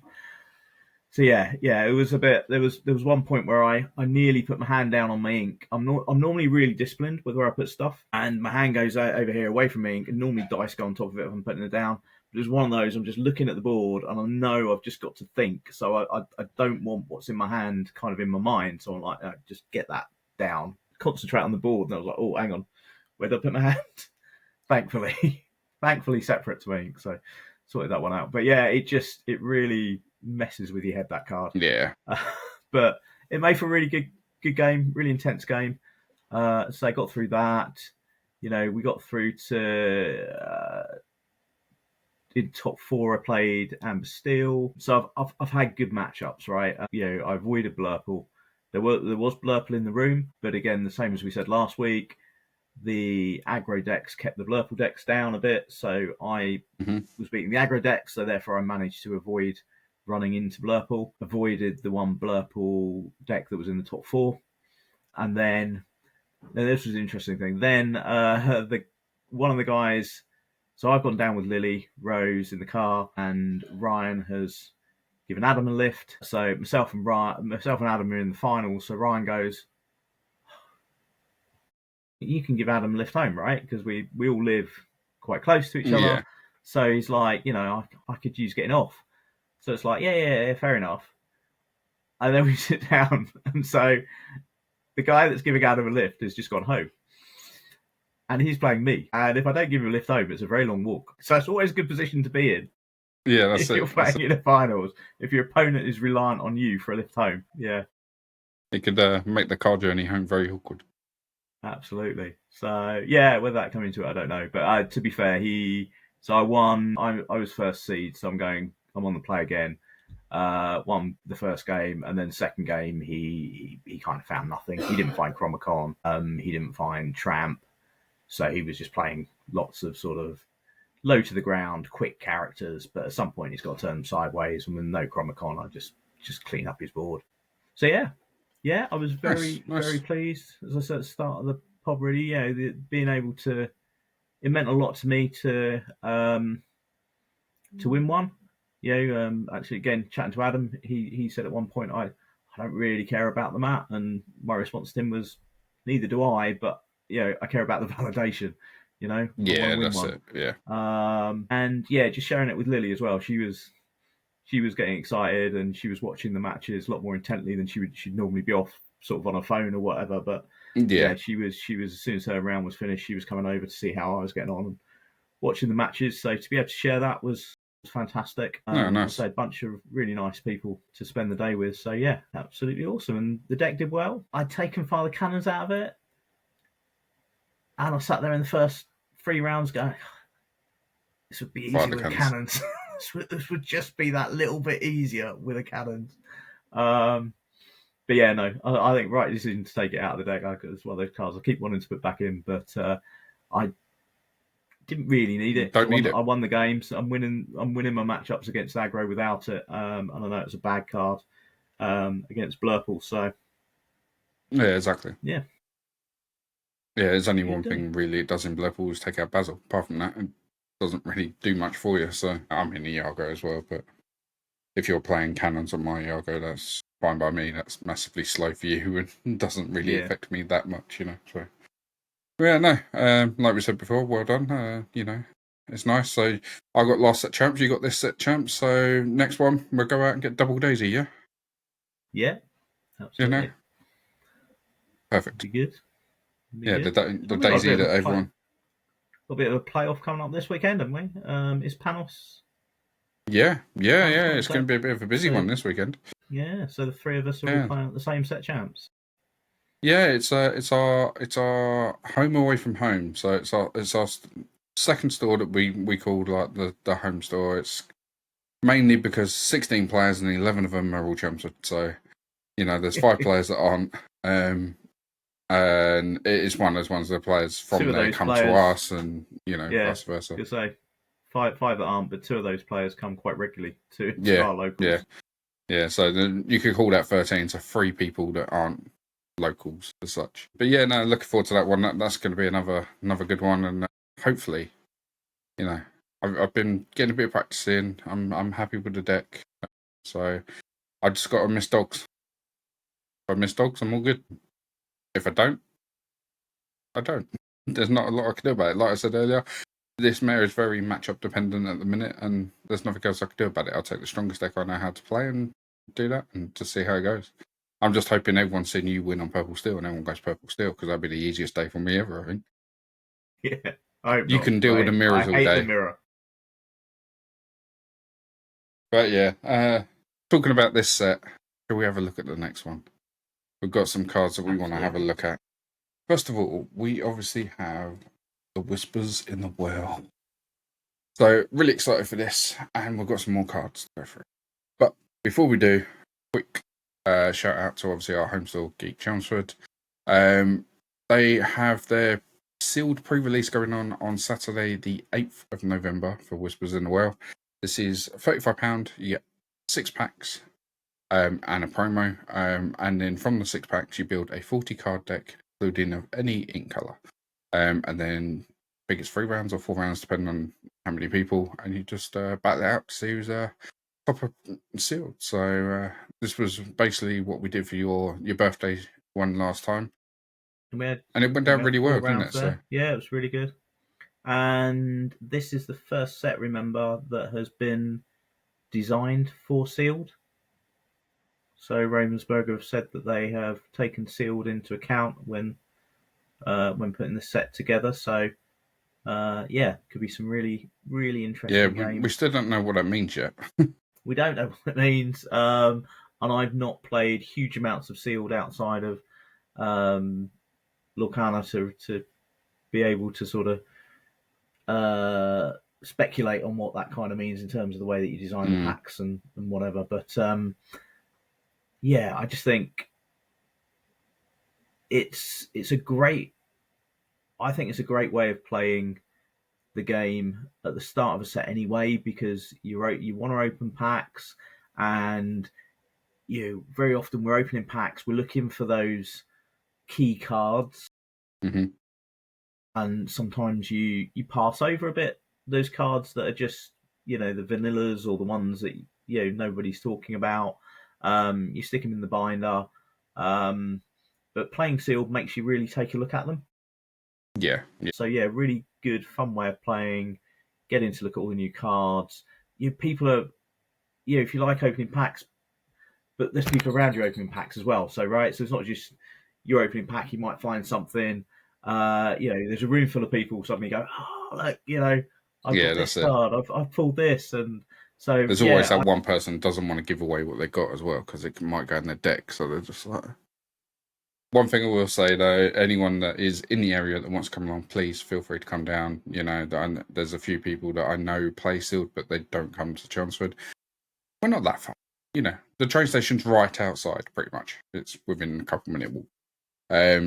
So yeah, it was a bit. There was one point where I nearly put my hand down on my ink. I'm normally really disciplined with where I put stuff, and my hand goes over here away from me, and normally dice go on top of it if I'm putting it down. But it was one of those. I'm just looking at the board, and I know I've just got to think. So I don't want what's in my hand kind of in my mind. So I'm like, just get that down, concentrate on the board. And I was like, oh, hang on, where did I put my hand? Thankfully separate to my ink. So sorted that one out. But yeah, it really messes with your head, that card. Yeah. But it made for a really good game, really intense game. So I got through that. We got through to in top 4. I played Amber Steel, so I've had good matchups, right? I avoided Blurple. There was Blurple in the room, but again, the same as we said last week, the aggro decks kept the Blurple decks down a bit, so I was beating the aggro decks, so therefore I managed to avoid running into Blurple, avoided the one Blurple deck that was in the top 4. And then this was an interesting thing. Then one of the guys, so I've gone down with Lily, Rose in the car, and Ryan has given Adam a lift. So myself and Adam are in the final. So Ryan goes, "You can give Adam a lift home, right? Because we all live quite close to each other." Yeah. So he's like, I could use getting off. So it's like, yeah, fair enough. And then we sit down, and so the guy that's giving Adam a lift has just gone home. And he's playing me. And if I don't give him a lift home, it's a very long walk. So it's always a good position to be in. Yeah, that's if you're playing in the finals, if your opponent is reliant on you for a lift home. Yeah. It could make the car journey home very awkward. Absolutely. So, yeah, whether that come into it, I don't know. But to be fair, so I won. I was first seed, so I'm on the play again. Won the first game, and then second game, he kind of found nothing. He didn't find Chromicon. He didn't find Tramp. So he was just playing lots of sort of low to the ground, quick characters. But at some point, he's got to turn them sideways. And with no Chromicon, I just clean up his board. So yeah, I was very very pleased. As I said at the start of the pod, really, being able to, it meant a lot to me to win one. Actually, again, chatting to Adam, he said at one point, I don't really care about the map, and my response to him was, neither do I, but I care about the validation. Yeah, that's it. Yeah. And yeah, just sharing it with Lily as well. She was getting excited, and she was watching the matches a lot more intently than she'd normally be off sort of on her phone or whatever. But yeah, she was as soon as her round was finished, she was coming over to see how I was getting on and watching the matches. So to be able to share that was fantastic. Nice. So a bunch of really nice people to spend the day with. So yeah, absolutely awesome. And the deck did well. I'd taken Father Cannons out of it, and I sat there in the first 3 rounds going, this would be easy with cannons. This would just be that little bit easier with a cannons. But yeah, no, I think right decision to take it out of the deck. It's one of those cards I keep wanting to put back in, but I didn't really need it. I won the games. I'm winning my matchups against aggro without it. And I know it's a bad card against Blurple. So yeah, exactly. Yeah. Yeah, there's only one thing really it does in Blurple is take out Basil. Apart from that, it doesn't really do much for you. So I'm in the Iago as well, but if you're playing cannons on my Iago, that's fine by me. That's massively slow for you and doesn't really affect me that much, So yeah, no. Like we said before, well done. It's nice. So I got last set champs. You got this set champs. So next one, we'll go out and get double daisy. Yeah. Yeah. Absolutely. Perfect. Be good. Be Yeah, good. the daisy that everyone. A bit of a playoff coming up this weekend, haven't we? Is Panos? Yeah. It's going to be a bit of a busy one this weekekend. Yeah, so the three of us are all playing at the same set champs. Yeah, it's our home away from home. So it's our second store that we called like the home store. It's mainly because 16 players and 11 of them are all Chelmsford. So there's 5 players that aren't. And it is one of those ones the players from there come to us, and vice versa. You say five that aren't, but 2 of those players come quite regularly to our locals. Yeah. So you could call that 13. So 3 people that aren't locals as such. But yeah, no, looking forward to that one. That's going to be another good one, and hopefully, I've been getting a bit of practice in. I'm happy with the deck, so I just got to miss dogs. If I miss dogs, I'm all good. If I don't, I don't. There's not a lot I can do about it. Like I said earlier, this mare is very matchup dependent at the minute, and there's nothing else I can do about it. I'll take the strongest deck I know how to play and do that, and just see how it goes. I'm just hoping everyone's seen you win on Purple Steel and everyone goes Purple Steel, because that'd be the easiest day for me ever, I think. Yeah, I hope you not. can deal with the mirrors all day. I hate the mirror. But yeah, talking about this set, shall we have a look at the next one? We've got some cards that we want to have a look at. First of all, we obviously have the Whispers in the Well. So really excited for this, and we've got some more cards to go through. But before we do, quick shout out to obviously our home store, Geek Chelmsford. They have their sealed pre-release going on Saturday, the 8th of November for Whispers in the Well. This is £35. You get 6 packs and a promo. And then from the 6 packs, you build a 40 card deck, including of any ink colour. And then I think it's 3 rounds or 4 rounds, depending on how many people. And you just battle it out to see who's top of sealed. So this was basically what we did for your birthday one last time. And it went down really well, didn't it? So yeah, it was really good. And this is the first set, remember, that has been designed for sealed. So Ravensburger have said that they have taken sealed into account when putting the set together. So could be some really, really interesting games. We still don't know what that means yet. We don't know what it means. And I've not played huge amounts of sealed outside of Lorcana to be able to sort of speculate on what that kind of means in terms of the way that you design the packs and whatever. But I just think it's a great way of playing the game at the start of a set anyway, because you want to open packs, and very often we're opening packs, we're looking for those key cards, and sometimes you pass over a bit those cards that are just the vanillas or the ones that nobody's talking about. You stick them in the binder, but playing sealed makes you really take a look at them. Yeah. So really good, fun way of playing. Getting to look at all the new cards. People are, if you like opening packs, but there's people around you opening packs as well. So so it's not just your opening pack. You might find something. There's a room full of people suddenly go, oh look, I've got this card. I've pulled this, and so there's always that one person that doesn't want to give away what they got as well, because it might go in their deck. So they're just like. One thing I will say though, anyone that is in the area that wants to come along, please feel free to come down. There's a few people that I know play sealed, but they don't come to Chelmsford. We're not that far. The train station's right outside, pretty much. It's within a couple minute walk.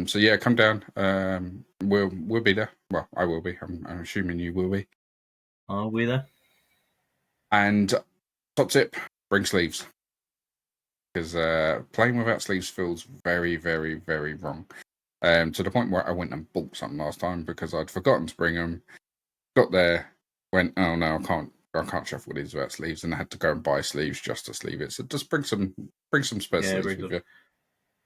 So come down. We'll be there. Well, I will be. I'm assuming you will be. Are we there? And top tip: bring sleeves. Because playing without sleeves feels very, very, very wrong. To the point where I went and bought some last time because I'd forgotten to bring them. Got there, went, oh no, I can't shuffle these without sleeves, and I had to go and buy sleeves just to sleeve it. So just bring some spare sleeves with you.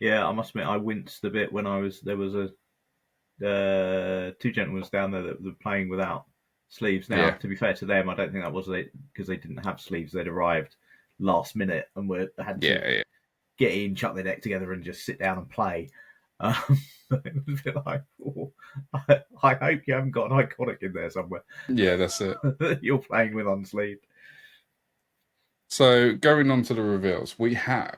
Yeah, I must admit, I winced a bit when there was a 2 gentlemen down there that were playing without sleeves. Now, to be fair to them, I don't think that was because they didn't have sleeves. They'd arrived last minute and had to get in, chuck their deck together, and just sit down and play. It was a bit like, oh, I hope you haven't got an iconic in there somewhere Yeah, that's it. that you're playing with unsleeved. So going on to the reveals, we have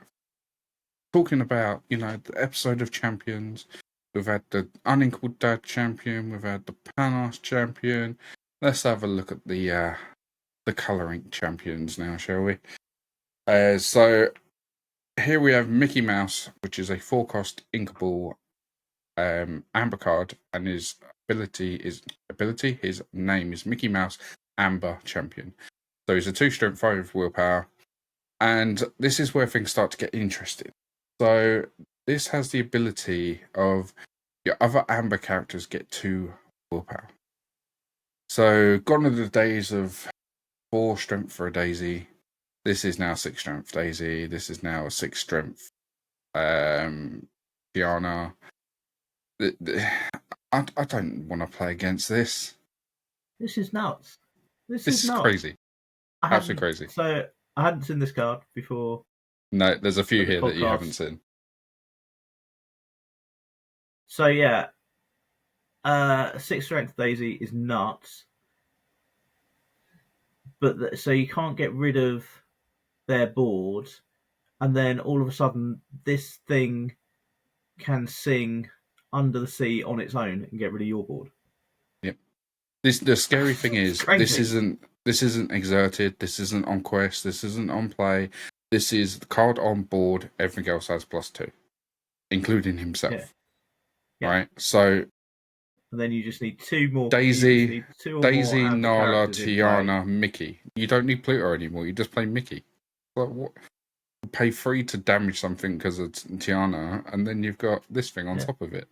talking about, the episode of champions. We've had the Uninkable Dad champion. We've had the Panos champion. Let's have a look at the colouring champions now, shall we? So here we have Mickey Mouse, which is a 4-cost inkable amber card, and his name is Mickey Mouse Amber Champion. So he's a 2-strength, 5 willpower, and this is where things start to get interesting. So this has the ability of your other amber characters get 2 willpower. So gone are the days of 4 strength for a Daisy. This is now 6 strength Daisy. This is now a 6 strength Tiana. I don't want to play against this. This is nuts. This is nuts. Crazy. Absolutely crazy. So I hadn't seen this card before. No, there's a few here that you haven't seen. So yeah, 6 strength Daisy is nuts. But so you can't get rid of their board, and then all of a sudden this thing can sing Under the Sea on its own and get rid of your board. Yep. The scary thing is this isn't exerted, this isn't on quest, this isn't on play. This is the card on board, everything else has +2. Including himself. Yeah. Right? So and then you just need 2 more. Daisy, Nala, Tiana, Mickey. You don't need Pluto anymore. You just play Mickey. Like what? Pay 3 to damage something because of Tiana, and then you've got this thing on top of it.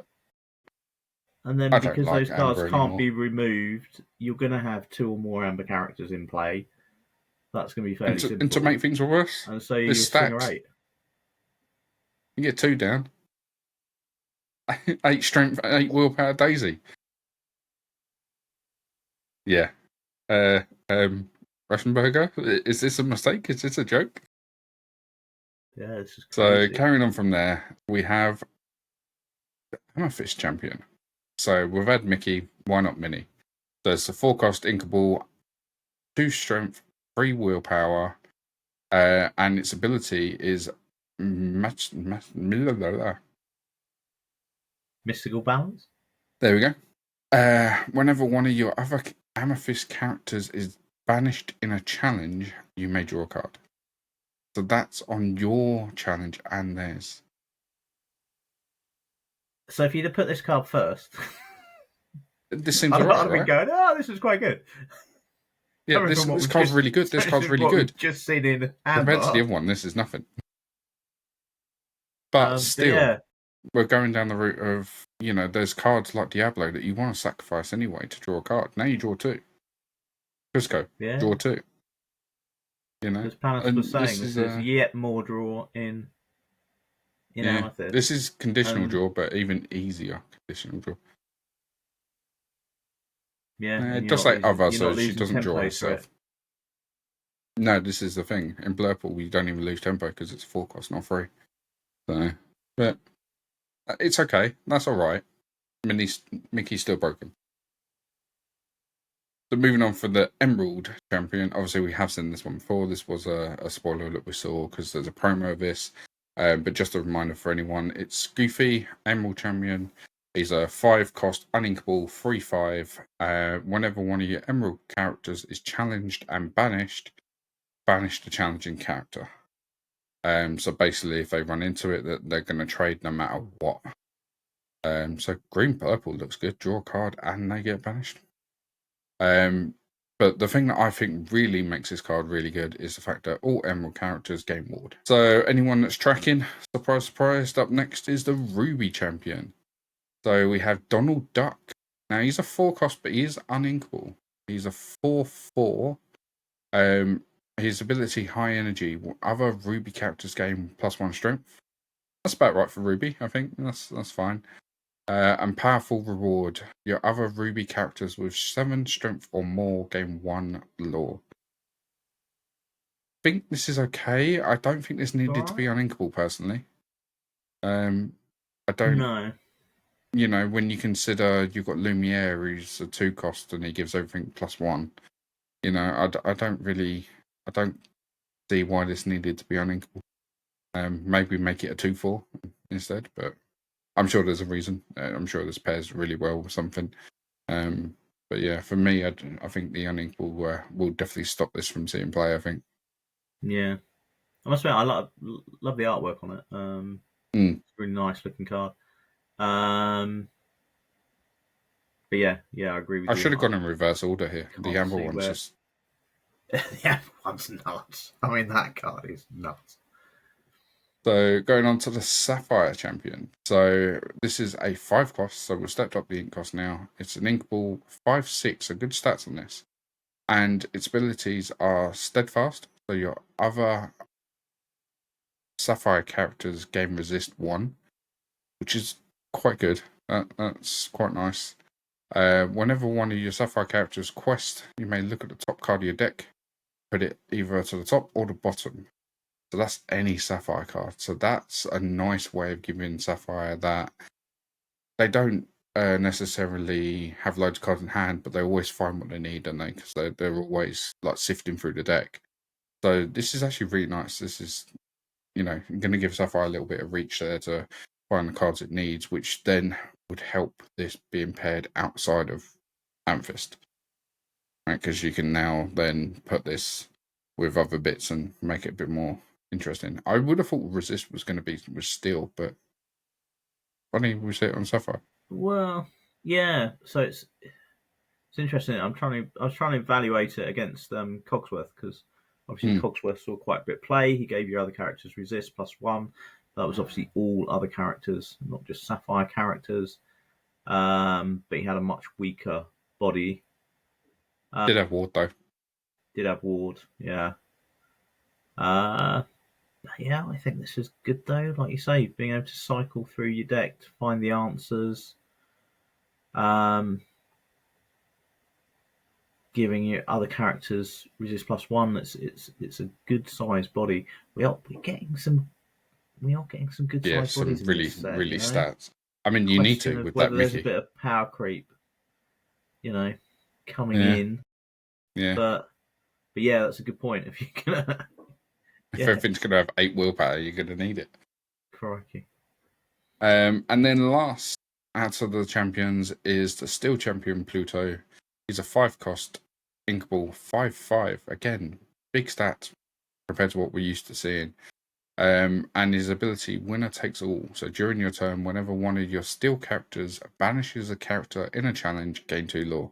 And then because those cards can't be removed, you're going to have 2 or more amber characters in play. That's going to be fairly simple. And to make things worse, and so you swinger 8. You get 2 down. 8 strength, 8 willpower Daisy. Yeah. Russian burger? Is this a mistake? Is this a joke? Yeah, this is crazy. So carrying on from there, we have Amethyst champion. So we've had Mickey, why not Minnie? So it's a 4-cost inkable, 2 strength, 3 willpower, and its ability is mystical balance. There we go. Whenever one of your other Amethyst characters is banished in a challenge, you may draw a card. So that's on your challenge and theirs. So if you'd have put this card first, this seems alright. I'd been going, oh, this is quite good. Yeah, this card's really good. This card's really good. Just seen in compared to the other one, this is nothing. But still, we're going down the route of, there's cards like Diablo that you want to sacrifice anyway to draw a card. Now you draw 2. Cusco, draw 2. As Panos was saying, this is yet more draw in Amethyst. This is conditional draw, but even easier conditional draw. Yeah, just like other, so she doesn't draw herself. No, this is the thing. In Blurple, we don't even lose tempo because it's 4-cost, not 3. So, but it's okay. That's all right. Mickey's still broken. So moving on for the Emerald champion, obviously we have seen this one before. This was a spoiler that we saw because there's a promo of this. But just a reminder for anyone, it's Goofy, Emerald champion. He's a 5-cost uninkable 3/5. Whenever one of your Emerald characters is challenged and banished, banish the challenging character. So basically, if they run into it, they're going to trade no matter what. So green purple looks good. Draw a card and they get banished. But the thing that I think really makes this card really good is the fact that all Emerald characters gain ward. So anyone that's tracking, surprise, surprise, up next is the Ruby champion. So we have Donald Duck. Now he's a 4-cost, but he is uninkable. He's a 4/4. His ability, high energy. Other Ruby characters gain +1 strength. That's about right for Ruby, I think. That's fine. And powerful reward. Your other Ruby characters with 7 strength or more gain 1 lore. I think this is okay. I don't think this needed to be uninkable, personally. I don't. No. You know, when you consider you've got Lumiere, who's a 2 cost, and he gives everything +1. You know, I don't see why this needed to be uninkable. Maybe make it a 2/4 instead, but I'm sure there's a reason. I'm sure this pairs really well with something. But yeah, for me, I think the uninkable will definitely stop this from seeing play. I think. Yeah. I must admit, I love the artwork on it. It's a really nice looking card. But yeah, I agree with I you. should have gone in reverse order here. The Can't Amber see one's where- just. Yeah, one's nuts. I mean, that card is nuts. So going on to the Sapphire Champion. So this is a 5 cost, so we've stepped up the ink cost now. It's an inkable 5/6, so good stats on this. And its abilities are steadfast, so your other Sapphire characters gain resist 1, which is quite good. That's quite nice. Whenever one of your Sapphire characters quest, you may look at the top card of your deck, put it either to the top or the bottom. So that's any Sapphire card. So that's a nice way of giving Sapphire that they don't necessarily have loads of cards in hand, but they always find what they need, don't they? Because they're always like sifting through the deck. So this is actually really nice. This is, going to give Sapphire a little bit of reach there to find the cards it needs, which then would help this being paired outside of Amethyst. Right, because you can now then put this with other bits and make it a bit more interesting. I would have thought resist was going to be with steel, but funny we see it on Sapphire. Well, yeah. So it's interesting. I was trying to evaluate it against Cogsworth, because obviously Cogsworth saw quite a bit of play. He gave your other characters resist +1. That was obviously all other characters, not just Sapphire characters. But he had a much weaker body. Did have ward though. Did have ward, yeah. Yeah, I think this is good though. Like you say, being able to cycle through your deck to find the answers. Giving your other characters resist +1. It's a good sized body. We're getting some good sized some bodies in really this set, really stats. I mean, you need to with whether that there's Mickey. a bit of power creep, coming in. Yeah. But yeah, that's a good point. If you're gonna if everything's gonna have 8 willpower, you're gonna need it. Crikey. And then last out of the champions is the Steel Champion Pluto. He's a 5 cost inkable 5/5. Again, big stats compared to what we're used to seeing. And his ability, winner takes all. So during your turn, whenever one of your steel characters banishes a character in a challenge, gain 2 lore.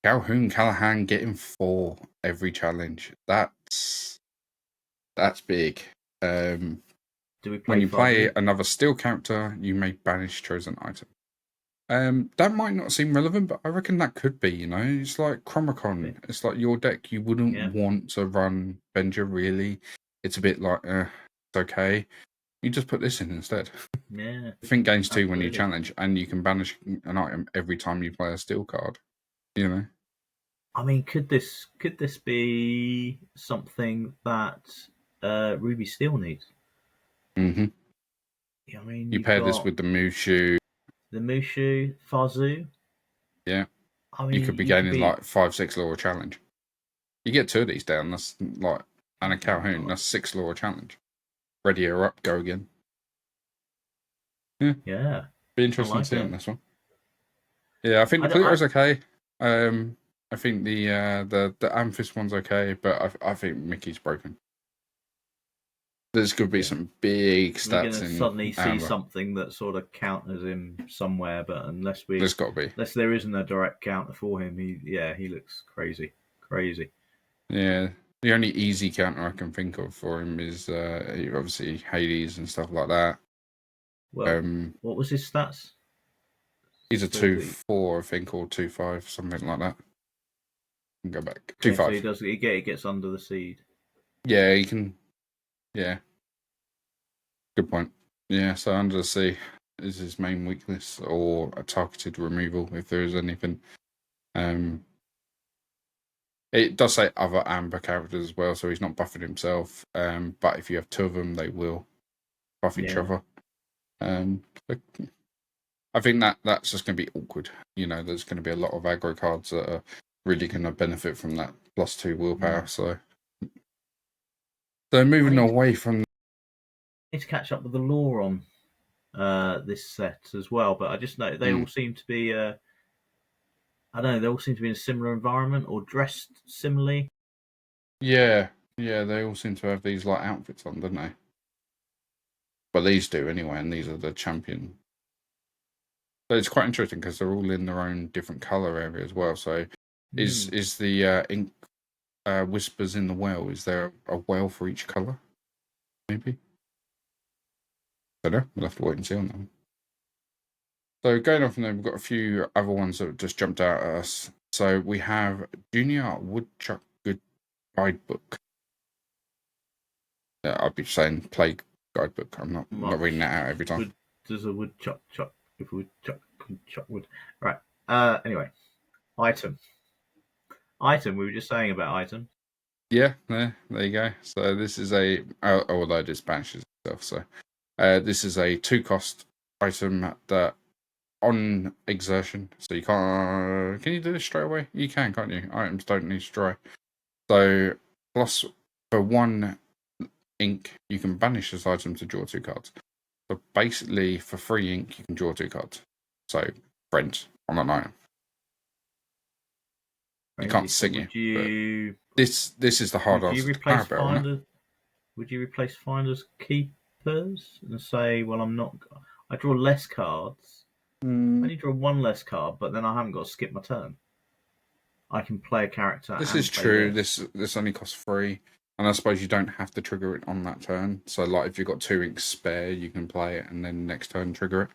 Calhoun Callahan getting 4 every challenge. That's big. Do we play when you play Fazu? another steel character, you may banish chosen item. That might not seem relevant, but I reckon that could be, It's like Chromacon. It's like your deck, you wouldn't want to run Venger, really. It's a bit like, it's okay. You just put this in instead. Yeah. I think gains 2 when you challenge, and you can banish an item every time you play a steel card, I mean, could this be something that Ruby Steel needs? Mm-hmm. I mean, you pair this with the Mushu. The Mushu, Fazu. Yeah. I mean, you could be gaining like 5-6 lore challenge. You get 2 of these down, that's like, and a Calhoun, that's 6 lore challenge. Ready her up, go again. Yeah. Be interesting to see on this one. Yeah, I think the Pluto's okay. I think the Amethyst one's okay, but I think Mickey's broken. There's going to be some big stats. We're going to suddenly see something that sort of counters him somewhere, but unless there's got to be. Unless there isn't a direct counter for him, he looks crazy. Yeah, the only easy counter I can think of for him is obviously Hades and stuff like that. Well, what was his stats? He's a 2/4, I think, or 2/5, something like that. Go back 2/5. So he gets under the seed. Yeah, he can. Yeah. Good point. Yeah, so under the sea is his main weakness, or a targeted removal if there is anything. It does say other Amber characters as well, so he's not buffing himself. But if you have 2 of them, they will buff each other. I think that's just going to be awkward. You know, there's going to be a lot of aggro cards that are really going to benefit from that +2 willpower. So moving away from. Need to catch up with the lore on this set as well, but I just know they all seem to be. I don't know. They all seem to be in a similar environment or dressed similarly. Yeah, they all seem to have these like outfits on, don't they? But these do anyway, and these are the champion. So it's quite interesting because they're all in their own different color area as well. So is the ink whispers in the well? Is there a well for each color? Maybe. I don't know. We'll have to wait and see on that one. So going on from there, we've got a few other ones that just jumped out at us. So we have Junior Woodchuck Good Guidebook. I'd be saying play guidebook. I'm not reading that out every time. Does a woodchuck chuck if a woodchuck could chuck wood? Right. Anyway, item. We were just saying about item. Yeah, there you go. So this is although it dispatches itself. So this is a 2-cost item that on exertion. So you can't. Can you do this straight away? You can, can't you? Items don't need to dry. So plus for 1 ink, you can banish this item to draw 2 cards. So basically, for 3 ink, you can draw 2 cards. So friends on an item. You can't sing it. This is the hard Would you replace Finders? Would you replace Finders Keepers and say, well, I draw less cards. I only draw 1 less card, but then I haven't got to skip my turn. I can play a character. This is true. This only costs 3, and I suppose you don't have to trigger it on that turn. So, like, if you've got 2 inks spare, you can play it, and then next turn trigger it.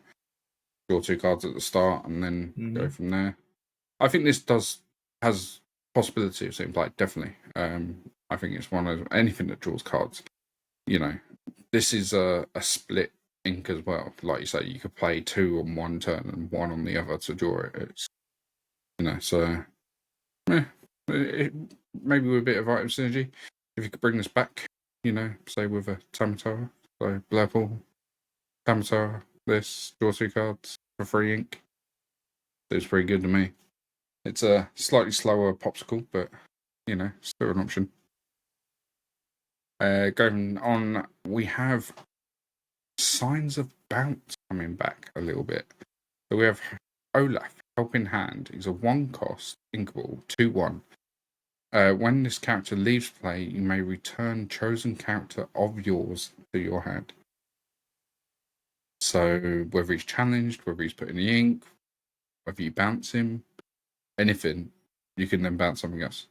Draw 2 cards at the start, and then go from there. I think this has possibility of seeing play, definitely. I think it's one of anything that draws cards. You know, this is a split ink as well. Like you say, you could play 2 on one turn and 1 on the other to draw it. It's, you know, so maybe with a bit of item synergy, if you could bring this back, you know, say with a Tamatara, so Blairpool, Tamatara, this, draw 2 cards for 3 ink. It's pretty good to me. It's a slightly slower popsicle, but, you know, still an option. Going on, we have Signs of Bounce coming back a little bit. So we have Olaf, Helping Hand. He's a 1-cost inkable, 2/1. When this character leaves play, you may return chosen character of yours to your hand. So whether he's challenged, whether he's put in the ink, whether you bounce him, anything, you can then bounce something else.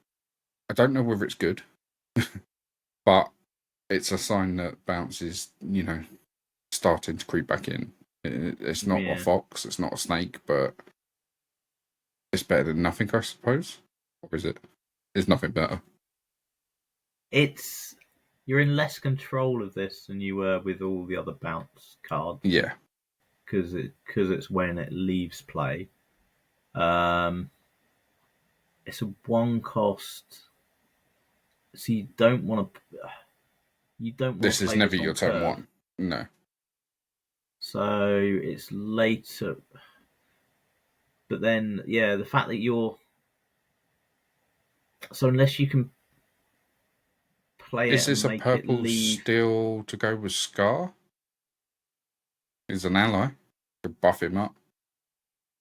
I don't know whether it's good, but it's a sign that bounce is, you know, starting to creep back in. It's not a fox, it's not a snake, but it's better than nothing, I suppose. Or is it? Is nothing better? You're in less control of this than you were with all the other bounce cards. Yeah. Because it's when it leaves play. It's a 1-cost. So you don't want to. This is never your turn 1. No. So it's later. But then, yeah, the fact that you're. So unless you can play is this a purple leave... steel to go with Scar? He's an ally. Could buff him up.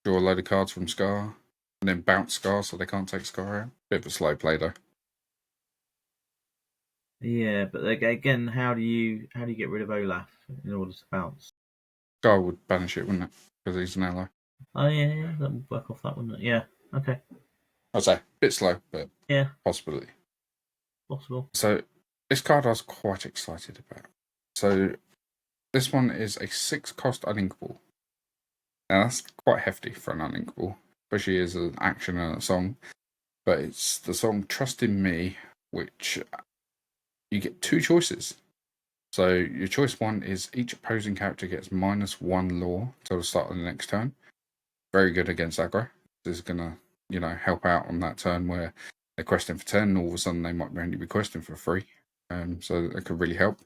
Draw a load of cards from Scar. And then bounce Scar so they can't take Scar out. Bit of a slow play though. Yeah, but again, how do you get rid of Olaf in order to bounce? Scar would banish it, wouldn't it? Because he's an ally. Oh yeah, that would work off that, wouldn't it? Yeah, okay. I'd say a bit slow, but yeah, possibility. Possible. So this card I was quite excited about. So this one is a 6-cost uninkable. Now that's quite hefty for an uninkable, especially as an action and a song. But it's the song Trust in Me, which you get 2 choices. So your choice 1 is each opposing character gets -1 law till the start of the next turn. Very good against aggro. This is gonna, you know, help out on that turn where they're questing for 10, and all of a sudden they might only be questing for 3. So that could really help.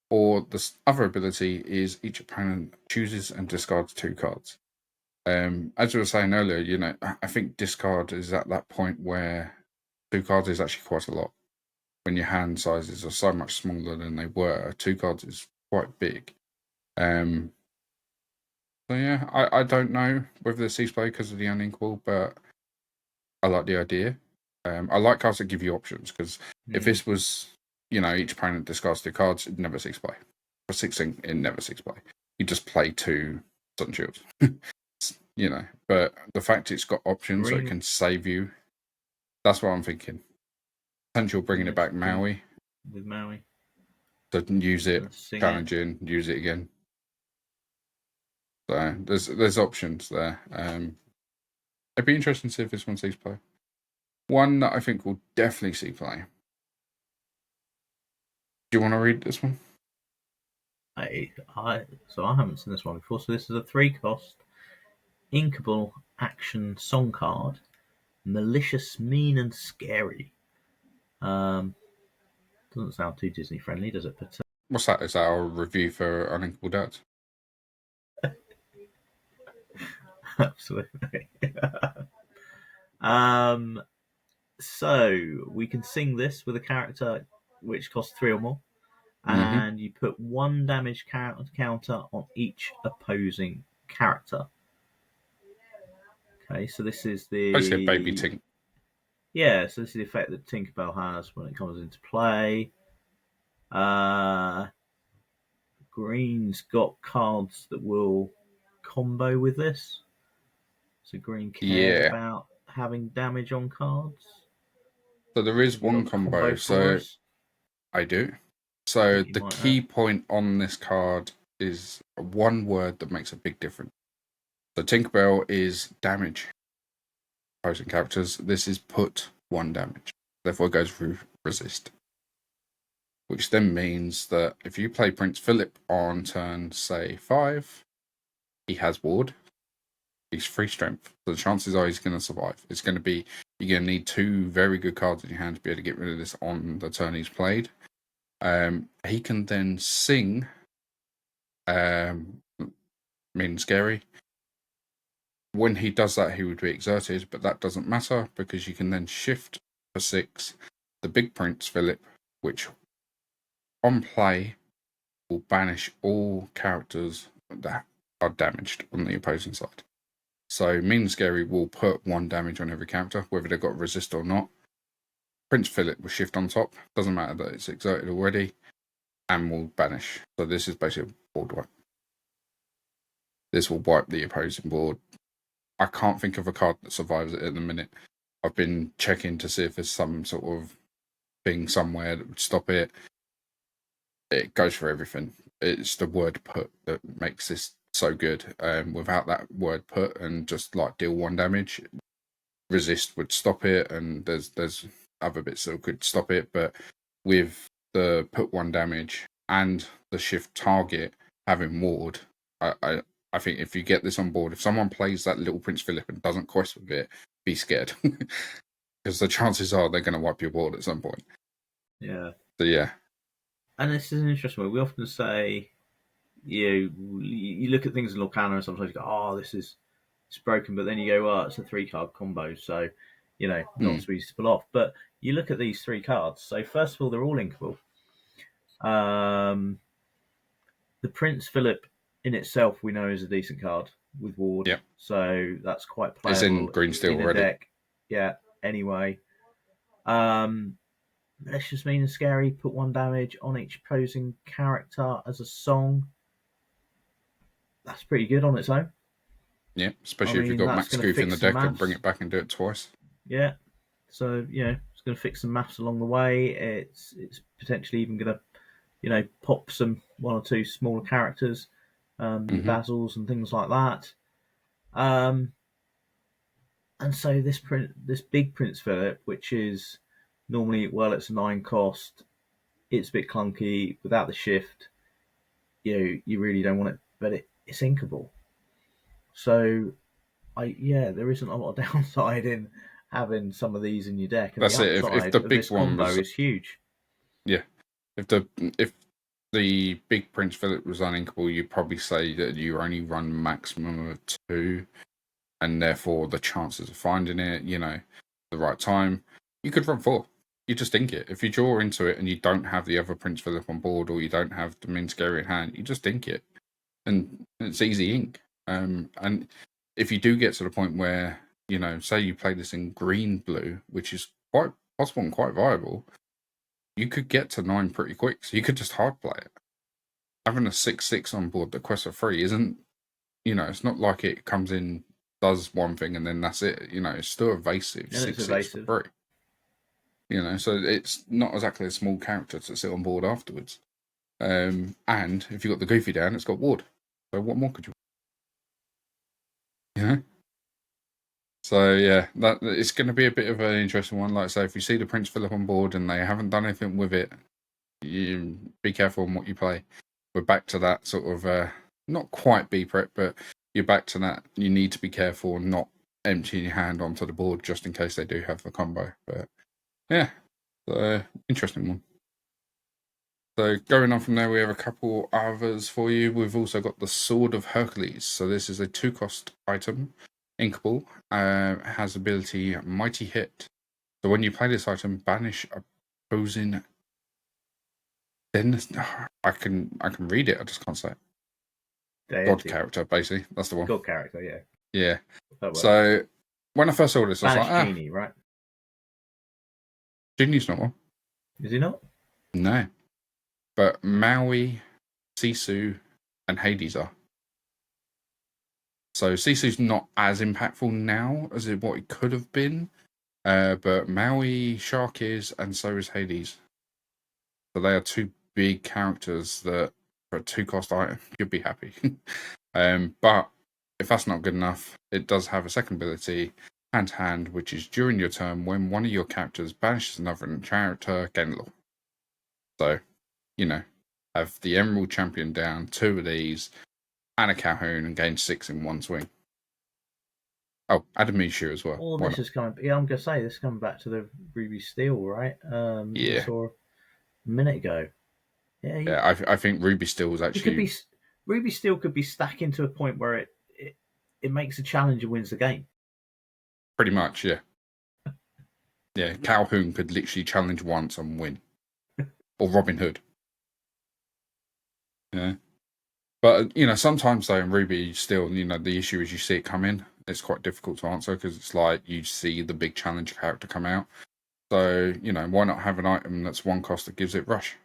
Or the other ability is each opponent chooses and discards 2 cards. As we were saying earlier, I think discard is at that point where 2 cards is actually quite a lot. When your hand sizes are so much smaller than they were, 2 cards is quite big. So yeah, I don't know whether this sees play because of the Uninkable, but I like the idea. I like cards that give you options, because if this was, each opponent discards 2 cards, it never sees play. For 16, it never sees play. You just play 2 Sun Shields. But the fact it's got options so it can save you, that's what I'm thinking. Potential bringing it back Maui. With Maui. So use it, challenging, use it again. So there's options there. It'd be interesting to see if this one sees play. One that I think will definitely see play. Do you want to read this one? So I haven't seen this one before. So this is a 3-cost inkable action song card. Malicious, mean, and scary. Doesn't sound too Disney friendly, does it? But what's that? Is that our review for Uninkable Dads? Absolutely. So we can sing this with a character which costs 3 or more, and you put 1 damage counter on each opposing character. Okay, so this is the Basically a baby Tink. Yeah, so this is the effect that Tinkerbell has when it comes into play. Green's got cards that will combo with this. So green cares about having damage on cards. So there is one combo. So I do. So the key point on this card is one word that makes a big difference. So Tinkerbell is damage opposing characters. This is put 1 damage. Therefore it goes through resist. Which then means that if you play Prince Philip on turn, say, 5, he has ward. He's 3 strength. So the chances are he's going to survive. It's going to be, you're going to need 2 very good cards in your hand to be able to get rid of this on the turn he's played. He can then sing mean scary. When he does that, he would be exerted, but that doesn't matter because you can then shift for 6 the big Prince Philip, which on play will banish all characters that are damaged on the opposing side. So mean scary will put 1 damage on every character, whether they've got resist or not. Prince Philip will shift on top, doesn't matter that it's exerted already, and will banish. So this is basically a board wipe. This will wipe the opposing board. I can't think of a card that survives it at the minute. I've been checking to see if there's some sort of thing somewhere that would stop it. It goes for everything. It's the word put that makes this so good. Without that word put and just like deal 1 damage, resist would stop it, and there's other bits that could stop it. But with the put 1 damage and the shift target having ward, I think if you get this on board, if someone plays that little Prince Philip and doesn't quest with it, be scared. Because the chances are they're going to wipe your board at some point. Yeah. So yeah. And this is an interesting way. We often say, you look at things in Lorcana and sometimes you go, oh, it's broken. But then you go, well, it's a 3-card combo. So, not so easy to pull off. But you look at these 3 cards. So first of all, they're all inkable. The Prince Philip in itself, we know, is a decent card with ward. Yep. So that's quite playable. It's in green steel already. Deck. Yeah. Anyway, let's just mean scary. Put 1 damage on each opposing character as a song. That's pretty good on its own. Yeah, especially if you've got Max Goof in the deck and bring it back and do it twice. Yeah. So it's going to fix some maths along the way. It's potentially even going to pop 1 or 2 smaller characters, Basils and things like that. And so this big Prince Philip, which is normally, it's a 9 cost, it's a bit clunky without the shift. You really don't want it, but it's inkable. So there isn't a lot of downside in having some of these in your deck. And that's the it. upside If the of big this one combo was, is huge. Yeah. If the big Prince Philip was uninkable, you'd probably say that you only run maximum of 2, and therefore the chances of finding it, the right time, you could run 4. You just ink it. If you draw into it and you don't have the other Prince Philip on board, or you don't have the Minskeri in hand, you just ink it, and it's easy ink. And if you do get to the point where, say you play this in green-blue, which is quite possible and quite viable, you could get to 9 pretty quick, so you could just hard play it. Having a 6/6 on board that quests for free isn't, it's not like it comes in, does one thing, and then that's it. It's still evasive. Yeah, 6/6 for free. So it's not exactly a small character to sit on board afterwards. And if you've got the Goofy down, it's got Ward. So what more could you? So yeah, that it's going to be a bit of an interesting one. Like I say, if you see the Prince Philip on board and they haven't done anything with it, you be careful on what you play. We're back to that sort of not quite B prep, but you're back to that. You need to be careful and not emptying your hand onto the board just in case they do have the combo. But yeah, so interesting one. So going on from there, we have a couple others for you. We've also got the Sword of Hercules. So this is a 2-cost item, inkable. Has ability Mighty Hit. So when you play this item, banish opposing. Then I can read it. I just can't say it. God character, basically. That's the one. God character, yeah. Yeah. So when I first saw this, I was like, Genie, right? Genie's not one. Is he not? No. But Maui, Sisu, and Hades are. So Sisu's not as impactful now as what it could have been. But Maui, Shark is, and so is Hades. So they are 2 big characters that, for a 2-cost item, you'd be happy. But if that's not good enough, it does have a second ability, Hand to Hand, which is during your turn when one of your characters banishes another character, gain law. So, have the Emerald Champion down, 2 of these, and a Calhoun, and gain 6 in one swing. Oh, add a Mishu as well. Well, this is coming. Yeah, I'm gonna say this is coming back to the Ruby Steel, right? Yeah. We saw a minute ago. Yeah, I think Ruby Steel was actually. Ruby Steel could be stacking to a point where it makes a challenge and wins the game. Pretty much, yeah. Yeah, Calhoun could literally challenge once and win. Or Robin Hood. Yeah. But, sometimes though in Ruby Steel, the issue is you see it come in. It's quite difficult to answer because it's like you see the big challenge character come out. So, why not have an item that's 1 cost that gives it rush?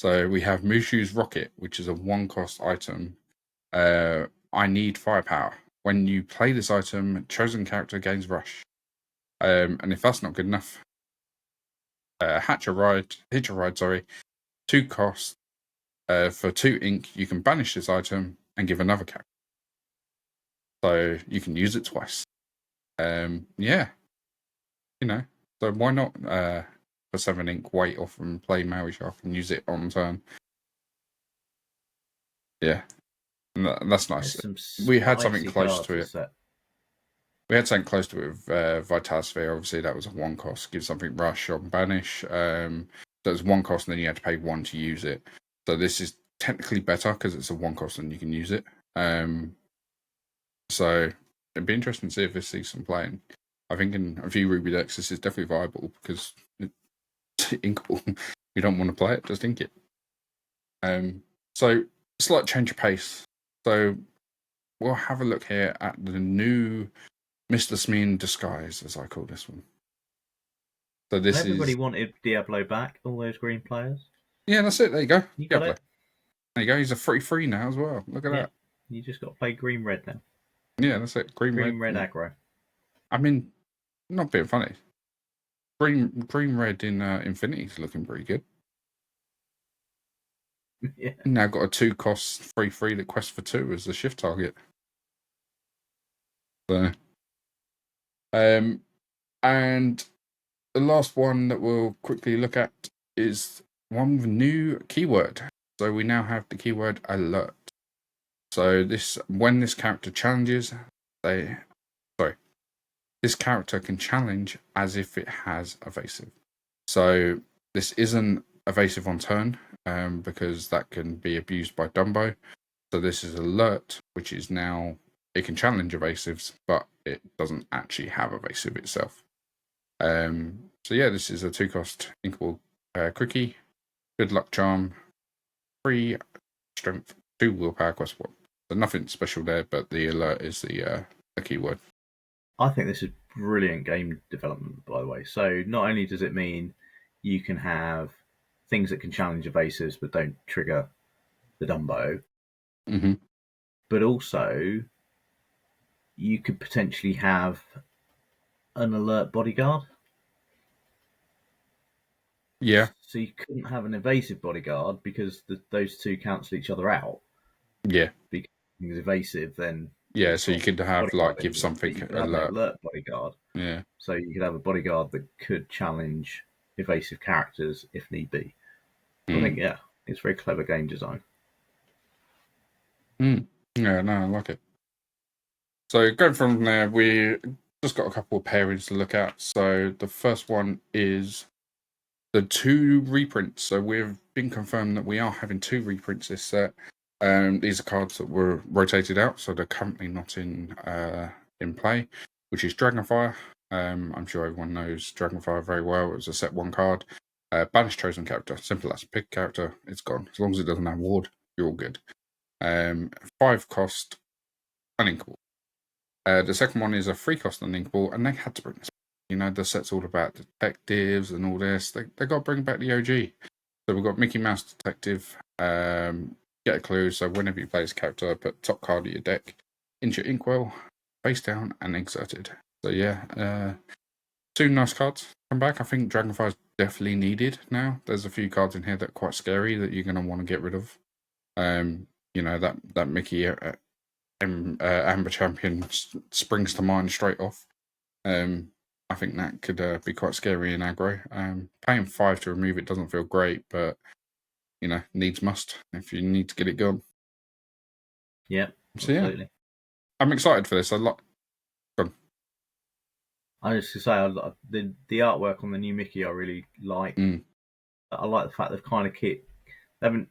So we have Mushu's Rocket, which is a 1-cost item. I need firepower. When you play this item, chosen character gains rush. And if that's not good enough, Hitch a Ride, 2 cost. For 2 ink, you can banish this item and give another character. So you can use it twice. Yeah. So why not for 7 ink wait off and play Maui Shark and use it on turn? Yeah. And that's nice. We had something close to it. We had something close to it with Vitasphere. Obviously, that was a 1 cost. Give something rush on banish. So it was 1 cost and then you had to pay 1 to use it. So this is technically better because it's a 1 cost and you can use it. So it'd be interesting to see if this sees some playing. I think in a few Ruby decks, this is definitely viable because it's inkable. You don't want to play it, just ink it. So slight change of pace. So we'll have a look here at the new Mr. Smeen Disguise, as I call this one. So this Everybody wanted Diablo back, all those green players. Yeah, that's it. There you go. You got it. There you go. He's a free now as well. Look at that. You just got to play green-red now. Yeah, that's it. Green-red aggro. I mean, not being funny. Green-red in Infinity is looking pretty good. Yeah. Now got a 2-cost free that quest for 2 as the shift target. So, and the last one that we'll quickly look at is one with a new keyword. So we now have the keyword alert. So when this character challenges, this character can challenge as if it has evasive. So this isn't evasive on turn, because that can be abused by Dumbo. So this is alert, which is now, it can challenge evasives, but it doesn't actually have evasive itself. So yeah, this is a 2-cost Inkable quickie, good luck charm, 3 strength, 2 willpower quest swap. So nothing special there, but the alert is the keyword. I think this is brilliant game development, by the way. So not only does it mean you can have things that can challenge evasives but don't trigger the Dumbo, Mm-hmm. but also you could potentially have an alert bodyguard. Yeah. So you couldn't have an evasive bodyguard because those two cancel each other out. Yeah. Because it's evasive, then yeah. it's So you not could have bodyguard give anymore. something But you could have an alert. alert bodyguard. Yeah. So you could have a bodyguard that could challenge evasive characters if need be. I think it's very clever game design. Yeah, no, I like it. So going from there, we just got a couple of pairings to look at. So the first one is the 2 reprints. So we've been confirmed that we are having 2 reprints this set. These are cards that were rotated out, so they're currently not in play, which is Dragonfire. I'm sure everyone knows Dragonfire very well. It was a set 1 card. Banish chosen character. Simple as. Pick character, it's gone. As long as it doesn't have ward, you're all good. 5 cost uninkable. The second one is a 3 cost uninkable, and they had to bring this. You know, the set's all about detectives and all this. They got to bring back the OG. So we've got Mickey Mouse Detective. Get a clue. So whenever you play this character, put top card of your deck into your inkwell, face down, and exerted. So yeah, 2 nice cards come back. I think Dragonfire is definitely needed now. There's a few cards in here that are quite scary that you're going to want to get rid of. You know, that Mickey Amber Champion springs to mind straight off. I think that could be quite scary in aggro. Paying 5 to remove it doesn't feel great, but you know, needs must if you need to get it gone. Yeah, so absolutely. Yeah, I'm excited for this. I was just to say, the artwork on the new Mickey I really like. I like the fact they've kind of they haven't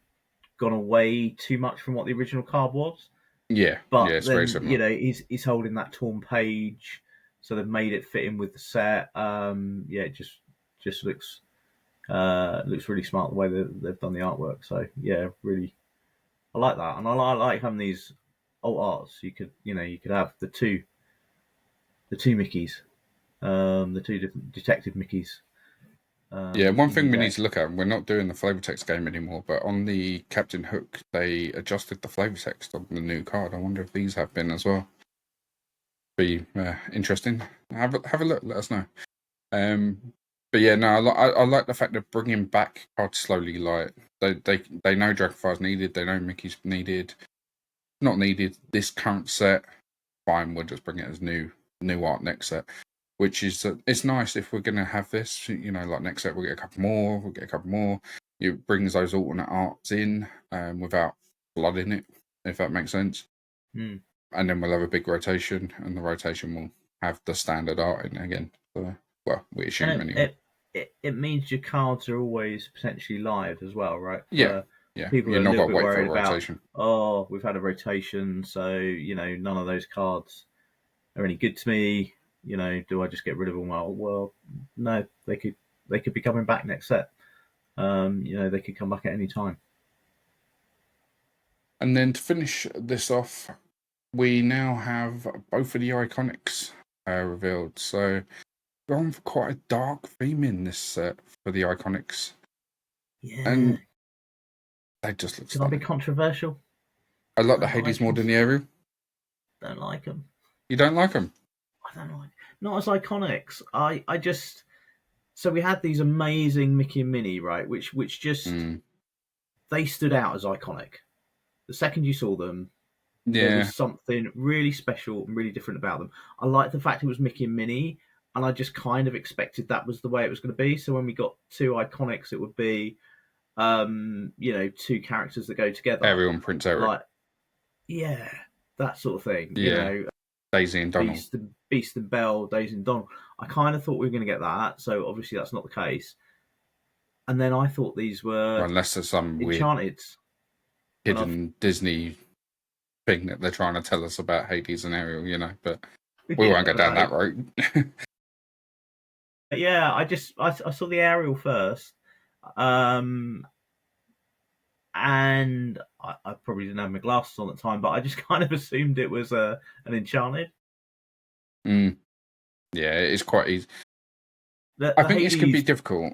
gone away too much from what the original card was. Yeah, but it's then, very similar. You know, he's holding that torn page, so they've made it fit in with the set. Yeah, it just looks really smart the way they've done the artwork. So yeah, really, I like that, and I like having these alt arts. You could have the two Mickeys, the 2 different detective Mickeys. Yeah, one thing we need to look at, we're not doing the flavor text game anymore, but on the Captain Hook, they adjusted the flavor text on the new card. I wonder if these have been as well. Be interesting. Have a look, let us know. But yeah, no, I like the fact of bringing back cards slowly. Like they know Dragonfire's needed, they know Mickey's needed. Not needed this current set. Fine, we'll just bring it as new art next set. Which is it's nice if we're gonna have this. You know, like next set we'll get a couple more. We'll get a couple more. It brings those alternate arts in without flooding it, if that makes sense. And then we'll have a big rotation, and the rotation will have the standard art in again. So, well, we assume anyway. It means your cards are always potentially live as well, right? Yeah. People You're are a not little got to bit wait worried for a rotation. about, we've had a rotation, so you know none of those cards are any good to me. You know, do I just get rid of them? Well, no, they could be coming back next set. You know, they could come back at any time. And then to finish this off, we now have both of the iconics revealed. So we're on for quite a dark theme in this set for the iconics. Yeah. And they just look stunning. Can I be controversial? I like the Hades more than the Ariel. Don't like them. You don't like them? I don't like. Not as iconics. I just. So we had these amazing Mickey and Minnie, right? Which just they stood out as iconic. The second you saw them, there was something really special and really different about them. I liked the fact it was Mickey and Minnie, and I just kind of expected that was the way it was going to be. So when we got 2 iconics, it would be, you know, 2 characters that go together. Ariel and Prince Eric. Like, yeah, that sort of thing. Yeah. You know, Daisy and Donald. Beast and Belle, Daisy and Donald. I kind of thought we were going to get that, so obviously that's not the case. And then I thought these were unless there's some weird enchanted. hidden Disney thing that they're trying to tell us about Hades and Ariel, you know, but we Yeah, won't go down that road. Yeah, I saw the Ariel first, and I probably didn't have my glasses on at the time, but I just kind of assumed it was an enchanted. Yeah, it's quite easy. I think this can be difficult.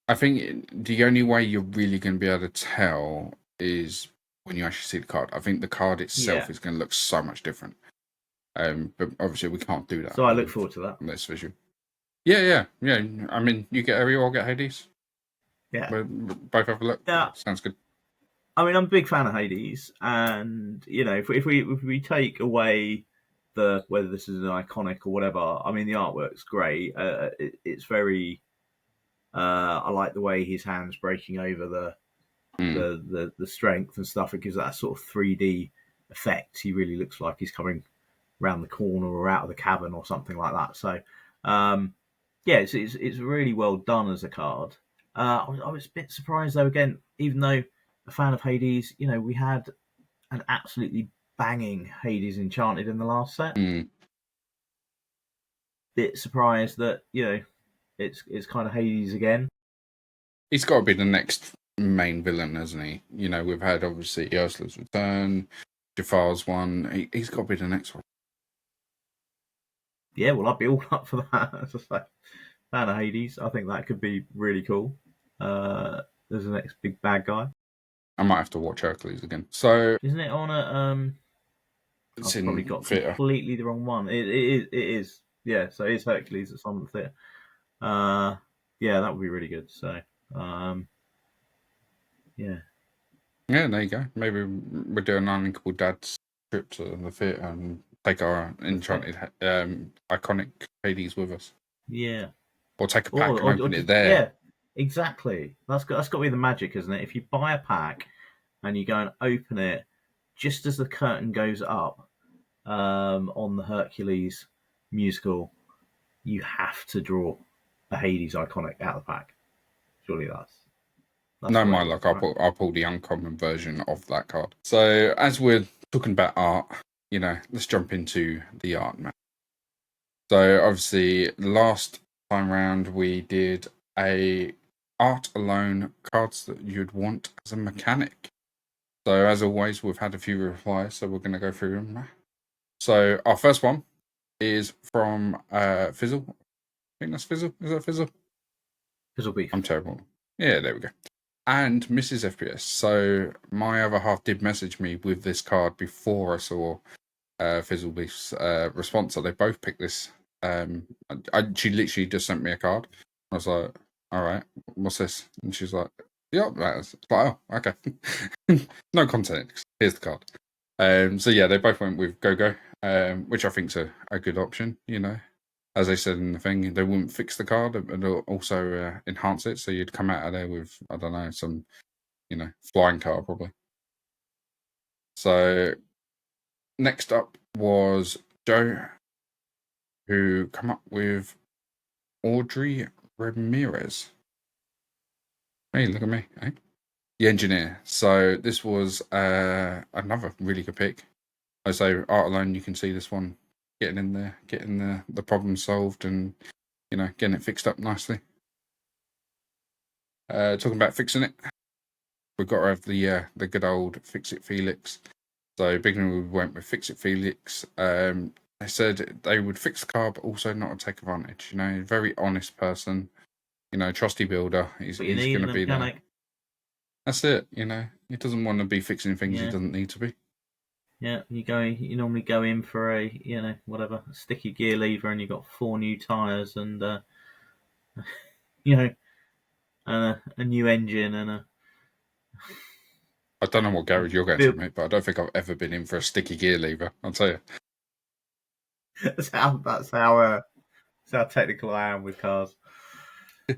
I think the only way you're really going to be able to tell is when you actually see the card. I think the card itself is going to look so much different. But obviously we can't do that. So I look forward to that. This visual. Yeah. I mean, you get Ariel, I'll get Hades. Yeah. We'll both have a look. Yeah. Sounds good. I mean, I'm a big fan of Hades, and you know, if we take away whether this is an iconic or whatever, I mean, the artwork's great. It's very. I like the way his hands breaking over the strength and stuff. It gives that sort of 3D effect. He really looks like he's coming around the corner or out of the cavern or something like that. So, yeah, it's really well done as a card. I was a bit surprised though. Again, even though a fan of Hades, you know, we had an absolutely banging Hades Enchanted in the last set. Bit surprised that, you know, it's kind of Hades again. He's got to be the next main villain, hasn't he? You know, we've had obviously Ursula's Return, Jafar's one. He's got to be the next one. Yeah, well, I'd be all up for that. As I say, fan of Hades, I think that could be really cool. There's the next big bad guy. I might have to watch Hercules again. So isn't it on a? It's I've probably got completely the wrong one. It is. Yeah, so it's Hercules that's on the theatre. Yeah, that would be really good. So, yeah. Yeah, there you go. Maybe we'll do an Uninkable Dads trip to the theatre and take our enchanted, iconic Hades with us. Yeah. Or take a pack and open it there. Yeah, exactly. That's got to be the magic, isn't it? If you buy a pack and you go and open it just as the curtain goes up on the Hercules musical, you have to draw a Hades iconic out of the pack. Surely that's no, my luck. Right? I'll pull the uncommon version of that card. So as we're talking about art, you know, let's jump into the art, man. So obviously, last time round we did a art alone cards that you'd want as a mechanic. So as always, we've had a few replies, so we're going to go through them. So our first one is from Fizzle. I think that's Fizzle. Is that Fizzle? Fizzle Beef. I'm terrible. Yeah, there we go. And Mrs. FPS. So my other half did message me with this card before I saw Fizzle Beef's response. So they both picked this. She literally just sent me a card. I was like, all right, what's this? And she's like, yeah, that's like, oh, okay. No context. Here's the card. So yeah, they both went with Go-Go, which I think's a good option, you know. As I said in the thing, they wouldn't fix the card and also enhance it. So you'd come out of there with, I don't know, some, you know, flying card probably. So next up was Joe, who come up with Audrey Ramirez. Hey, look at me, eh? The engineer. So this was another really good pick. I say art alone, you can see this one getting in there, getting the problem solved, and you know, getting it fixed up nicely. Talking about fixing it, we've got to have the good old Fix It Felix. So beginning we went with Fix It Felix. They said they would fix the car, but also not to take advantage. You know, very honest person. You know, trusty builder. He's going to be there. That's it. You know, he doesn't want to be fixing things he doesn't need to be. Yeah, you normally go in for a, you know, whatever, a sticky gear lever, and you've got 4 new tyres and, you know, a new engine and a... I don't know what garage you're going to, mate, but I don't think I've ever been in for a sticky gear lever, I'll tell you. That's how technical I am with cars. So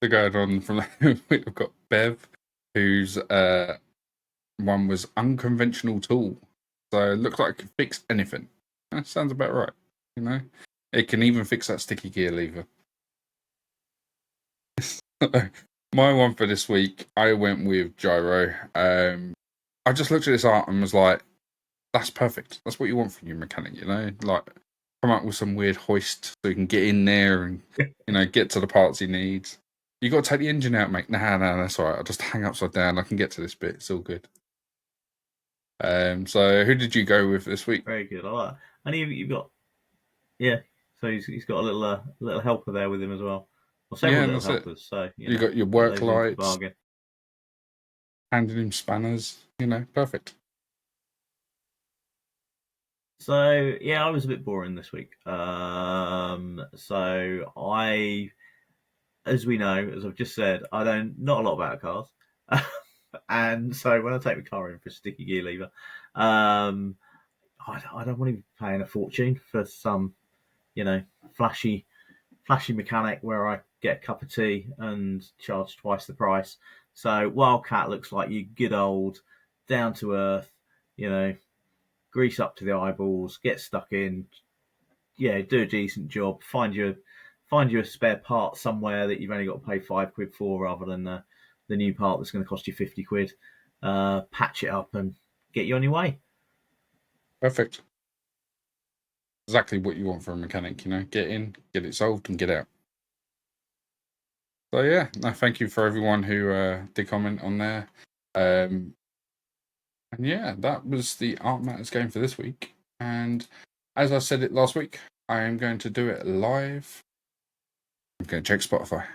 going on from we've got Bev, whose one was unconventional tool. So it looks like it can fix anything. That sounds about right. You know, it can even fix that sticky gear lever. My one for this week, I went with Gyro. I just looked at this art and was like, that's perfect. That's what you want from your mechanic, you know? Like, come up with some weird hoist so you can get in there and, get to the parts he needs. You got to take the engine out, mate. Nah, that's all right. I'll just hang upside down. I can get to this bit. It's all good. So who did you go with this week? Very good. I like that. And you've got, yeah. So he's got a little helper there with him as well. Well, several little helpers. So you got your work lights, bargain. handing him spanners. Perfect. So yeah, I was a bit boring this week. So as we know, as I've just said, I know not a lot about cars, and so when I take my car in for a sticky gear lever, I don't want to be paying a fortune for some, flashy mechanic where I get a cup of tea and charge twice the price. So Wildcat looks like your good old down to earth, grease up to the eyeballs, get stuck in, do a decent job, find you a spare part somewhere that you've only got to pay £5 for, rather than the new part that's going to cost you £50. Patch it up and get you on your way. Perfect. Exactly what you want from a mechanic. Get in, get it solved, and get out. So yeah, no, thank you for everyone who did comment on there. And yeah, that was the Art Matters game for this week. And as I said it last week, I am going to do it live. I'm going to check Spotify.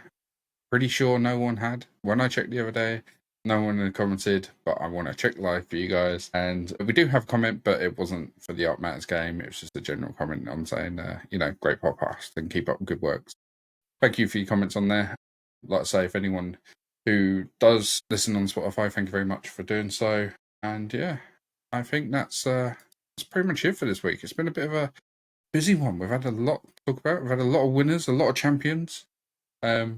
Pretty sure no one had. When I checked the other day, no one had commented, but I want to check live for you guys. And we do have a comment, but it wasn't for the Art Matters game. It was just a general comment on saying, great podcast and keep up good works. Thank you for your comments on there. Like I say, if anyone who does listen on Spotify, thank you very much for doing so. And yeah, I think that's pretty much it for this week. It's been a bit of a busy one. We've had a lot to talk about. We've had a lot of winners, a lot of champions, a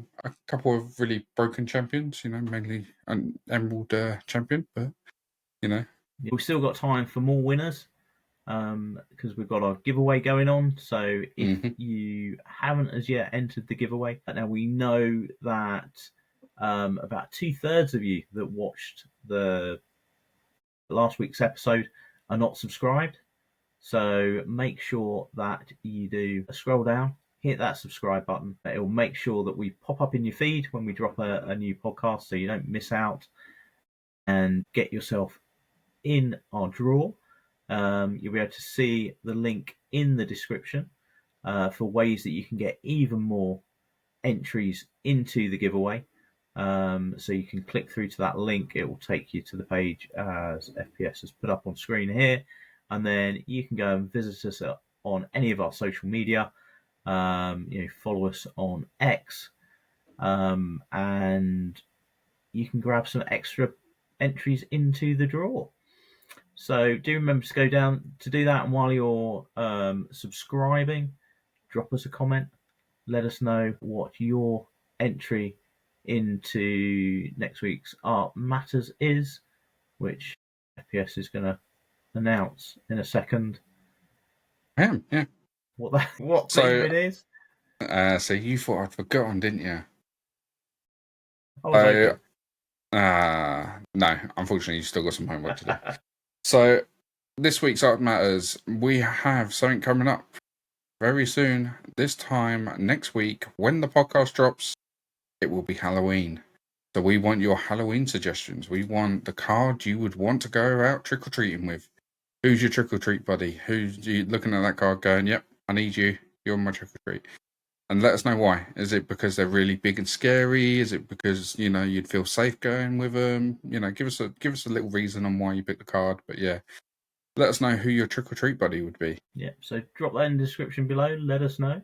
couple of really broken champions. Mainly an Emerald champion, but we've still got time for more winners, because we've got our giveaway going on. So if you haven't as yet entered the giveaway, now we know that about 2/3 of you that watched the last week's episode are not subscribed. So make sure that you do a scroll down, hit that subscribe button. It will make sure that we pop up in your feed when we drop a new podcast, so you don't miss out, and get yourself in our draw. You'll be able to see the link in the description for ways that you can get even more entries into the giveaway. So you can click through to that link. It will take you to the page as FPS has put up on screen here, and then you can go and visit us on any of our social media. Follow us on X, and you can grab some extra entries into the draw. So do remember to go down to do that, and while you're subscribing, drop us a comment. Let us know what your entry into next week's Art Matters is, which FPS is going to announce in a second. I am, yeah. What theme it is? So you thought I'd forgotten, didn't you? No, unfortunately, you still got some homework to do. So this week's Art Matters, we have something coming up very soon. This time next week, when the podcast drops, it will be Halloween. So we want your Halloween suggestions. We want the card you would want to go out trick-or-treating with. Who's your trick-or-treat buddy? Who's you looking at that card going, yep, I need you. You're my trick-or-treat. And let us know why. Is it because they're really big and scary? Is it because, you'd feel safe going with them? Give us a little reason on why you picked the card. But yeah, let us know who your trick-or-treat buddy would be. Yeah, so drop that in the description below. Let us know.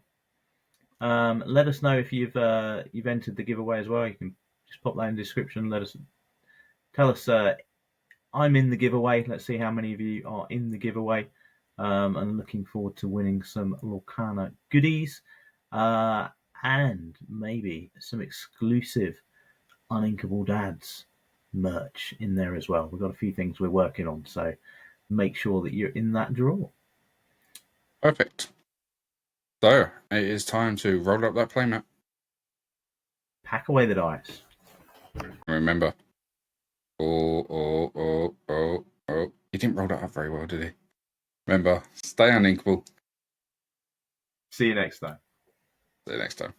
Let us know if you've entered the giveaway as well. You can just pop that in the description. Tell us I'm in the giveaway. Let's see how many of you are in the giveaway. And looking forward to winning some Lorcana goodies, and maybe some exclusive Uninkable Dads merch in there as well. We've got a few things we're working on, so make sure that you're in that draw. Perfect. So it is time to roll up that playmat. Pack away the dice. Remember. Oh. He didn't roll that up very well, did he? Remember, stay uninkable. See you next time. See you next time.